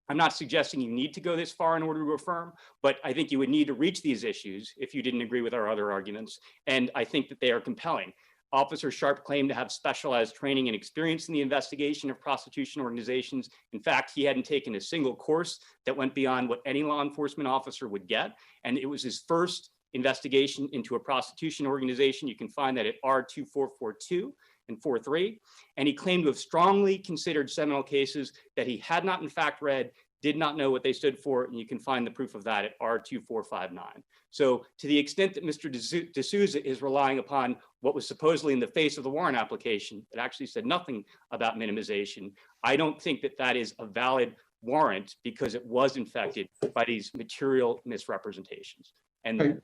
C: I'm not suggesting you need to go this far in order to affirm, but I think you would need to reach these issues if you didn't agree with our other arguments. And I think that they are compelling. Officer Sharp claimed to have specialized training and experience in the investigation of prostitution organizations. In fact, he hadn't taken a single course that went beyond what any law enforcement officer would get. And it was his first investigation into a prostitution organization. You can find that at R2442 and 43. And he claimed to have strongly considered seminal cases that he had not in fact read, did not know what they stood for, and you can find the proof of that at R2459. So to the extent that Mr. D'Souza is relying upon what was supposedly in the face of the warrant application, it actually said nothing about minimization. I don't think that that is a valid warrant because it was infected by these material misrepresentations. And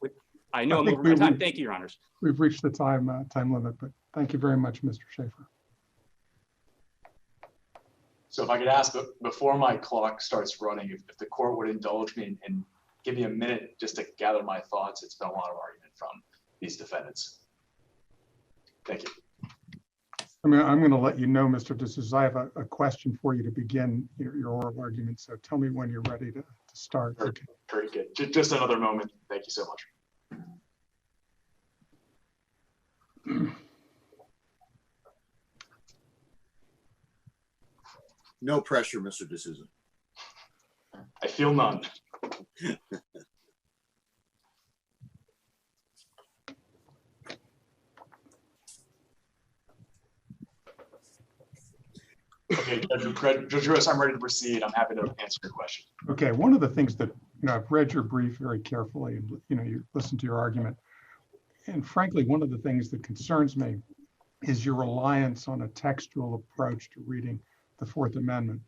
C: I know I'm over my time. Thank you, Your Honors.
B: We've reached the time limit, but thank you very much, Mr. Schaefer.
E: So if I could ask, before my clock starts running, if the court would indulge me and give me a minute just to gather my thoughts. It's been a lot of argument from these defendants. Thank you.
B: I'm going to let you know, Mr. D'Souza, I have a question for you to begin your oral argument. So tell me when you're ready to start.
E: Very, very good. Just another moment. Thank you so much.
F: No pressure, Mr. D'Souza.
E: I feel none. Okay, Judge Gross, I'm ready to proceed. I'm happy to answer your question.
B: Okay, one of the things that, I've read your brief very carefully and, you listened to your argument. And frankly, one of the things that concerns me is your reliance on a textual approach to reading the Fourth Amendment.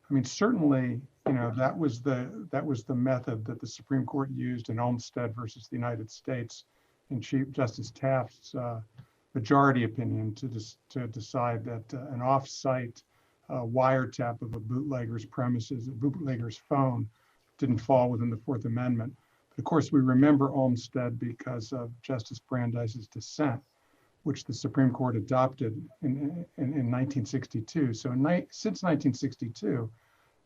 B: I mean, certainly, that was the method that the Supreme Court used in Olmstead versus the United States in Chief Justice Taft's majority opinion to decide that an off-site wiretap of a bootlegger's premises, a bootlegger's phone, didn't fall within the Fourth Amendment. But of course, we remember Olmstead because of Justice Brandeis's dissent, which the Supreme Court adopted in 1962. So since 1962,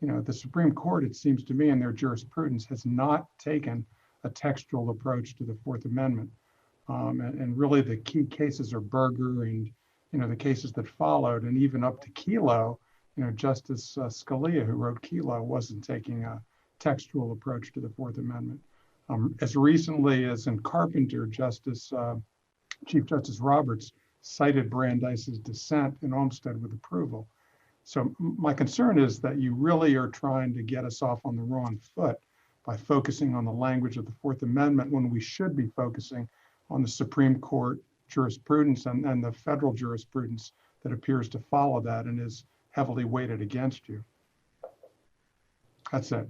B: the Supreme Court, it seems to me, in their jurisprudence, has not taken a textual approach to the Fourth Amendment. And really the key cases are Berger and, the cases that followed, and even up to Kelo, Justice Scalia, who wrote Kelo, wasn't taking a textual approach to the Fourth Amendment. As recently as in Carpenter, Chief Justice Roberts cited Brandeis's dissent in Olmstead with approval. So my concern is that you really are trying to get us off on the wrong foot by focusing on the language of the Fourth Amendment when we should be focusing on the Supreme Court jurisprudence and the federal jurisprudence that appears to follow that and is heavily weighted against you. That's it.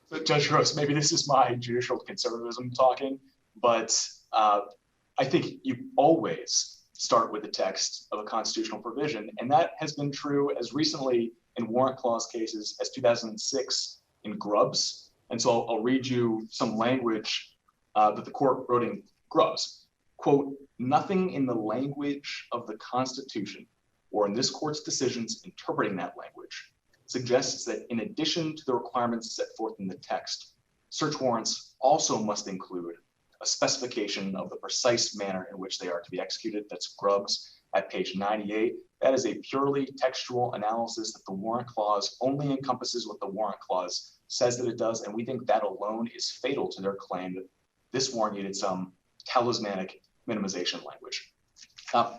E: So Judge Gross, maybe this is my judicial conservatism talking, but I think you always start with the text of a constitutional provision, and that has been true as recently in warrant clause cases as 2006 in Grubbs. And so I'll read you some language that the court wrote in Grubbs. Quote, nothing in the language of the Constitution or in this court's decisions interpreting that language suggests that in addition to the requirements set forth in the text, search warrants also must include a specification of the precise manner in which they are to be executed. That's Grubbs at page 98. That is a purely textual analysis that the warrant clause only encompasses what the warrant clause says that it does. And we think that alone is fatal to their claim that this warrant needed some talismanic minimization language.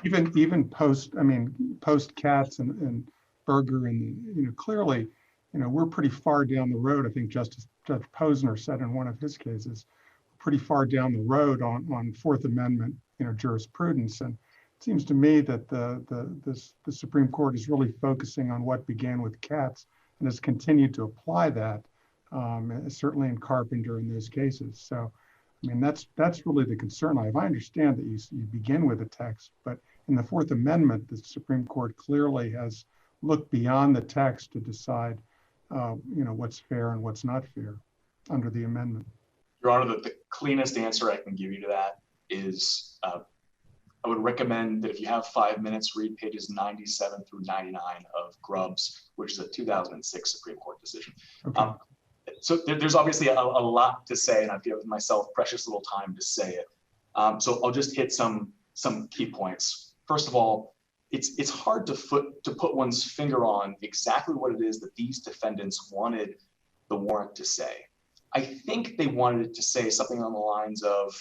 B: Even post Katz and Berger, and clearly, we're pretty far down the road. I think Judge Posner said in one of his cases, pretty far down the road on Fourth Amendment, jurisprudence. And it seems to me that the Supreme Court is really focusing on what began with Katz and has continued to apply that, certainly in Carpenter in those cases. So, that's really the concern I have. I understand that you begin with a text, but in the Fourth Amendment, the Supreme Court clearly has looked beyond the text to decide, what's fair and what's not fair under the amendment.
E: Your Honor, the cleanest answer I can give you to that is I would recommend that if you have 5 minutes, read pages 97 through 99 of Grubbs, which is a 2006 Supreme Court decision. Okay. So there's obviously a lot to say, and I've given myself precious little time to say it. So I'll just hit some key points. First of all, it's hard to put one's finger on exactly what it is that these defendants wanted the warrant to say. I think they wanted it to say something on the lines of,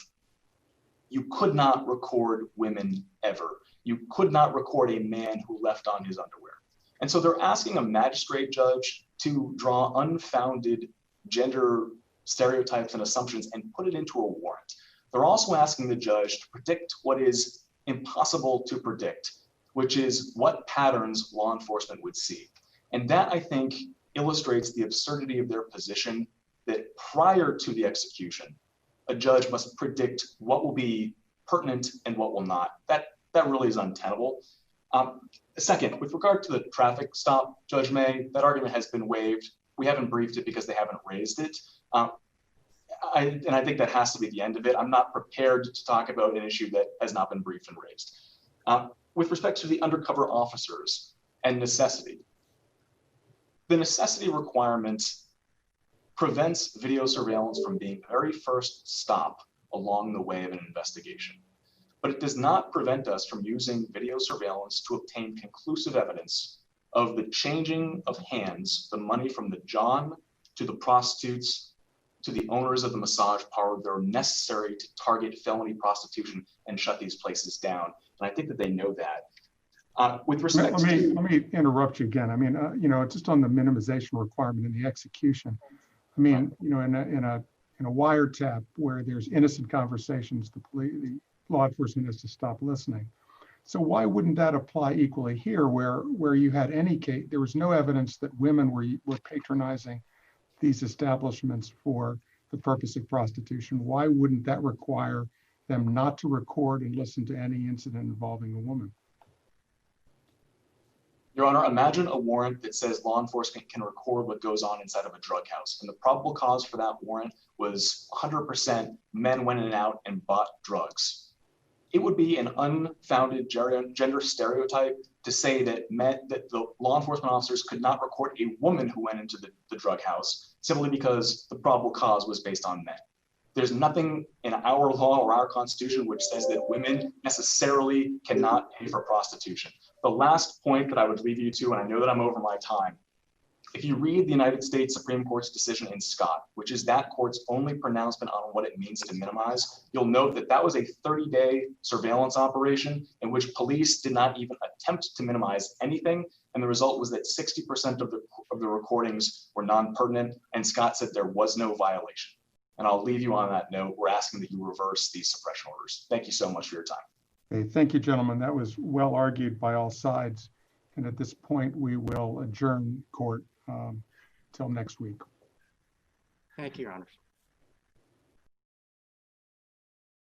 E: you could not record women ever. You could not record a man who left on his underwear. And so they're asking a magistrate judge to draw unfounded gender stereotypes and assumptions and put it into a warrant. They're also asking the judge to predict what is impossible to predict, which is what patterns law enforcement would see. And that, I think, illustrates the absurdity of their position that prior to the execution, a judge must predict what will be pertinent and what will not. That really is untenable. Second, with regard to the traffic stop, Judge May, that argument has been waived. We haven't briefed it because they haven't raised it. And I think that has to be the end of it. I'm not prepared to talk about an issue that has not been briefed and raised. With respect to the undercover officers and necessity, the necessity requirement prevents video surveillance from being the very first stop along the way of an investigation. But it does not prevent us from using video surveillance to obtain conclusive evidence of the changing of hands, the money from the John to the prostitutes to the owners of the massage parlor that are necessary to target felony prostitution and shut these places down. And I think that they know that. With respect
B: let me interrupt you again. Just on the minimization requirement in the execution. In a wiretap where there's innocent conversations, the law enforcement has to stop listening. So why wouldn't that apply equally here, where you had any case, there was no evidence that women were patronizing these establishments for the purpose of prostitution? Why wouldn't that require them not to record and listen to any incident involving a woman?
E: Your Honor, imagine a warrant that says law enforcement can record what goes on inside of a drug house. And the probable cause for that warrant was 100% men went in and out and bought drugs. It would be an unfounded gender stereotype to say that the law enforcement officers could not record a woman who went into the drug house simply because the probable cause was based on men. There's nothing in our law or our Constitution which says that women necessarily cannot pay for prostitution. The last point that I would leave you to, and I know that I'm over my time, if you read the United States Supreme Court's decision in Scott, which is that court's only pronouncement on what it means to minimize, you'll note that that was a 30-day surveillance operation in which police did not even attempt to minimize anything. And the result was that 60% of the recordings were non-pertinent, and Scott said there was no violation. And I'll leave you on that note. We're asking that you reverse these suppression orders. Thank you so much for your time.
B: Okay, thank you, gentlemen. That was well argued by all sides. And at this point, we will adjourn court till next week.
C: Thank you, Your Honors.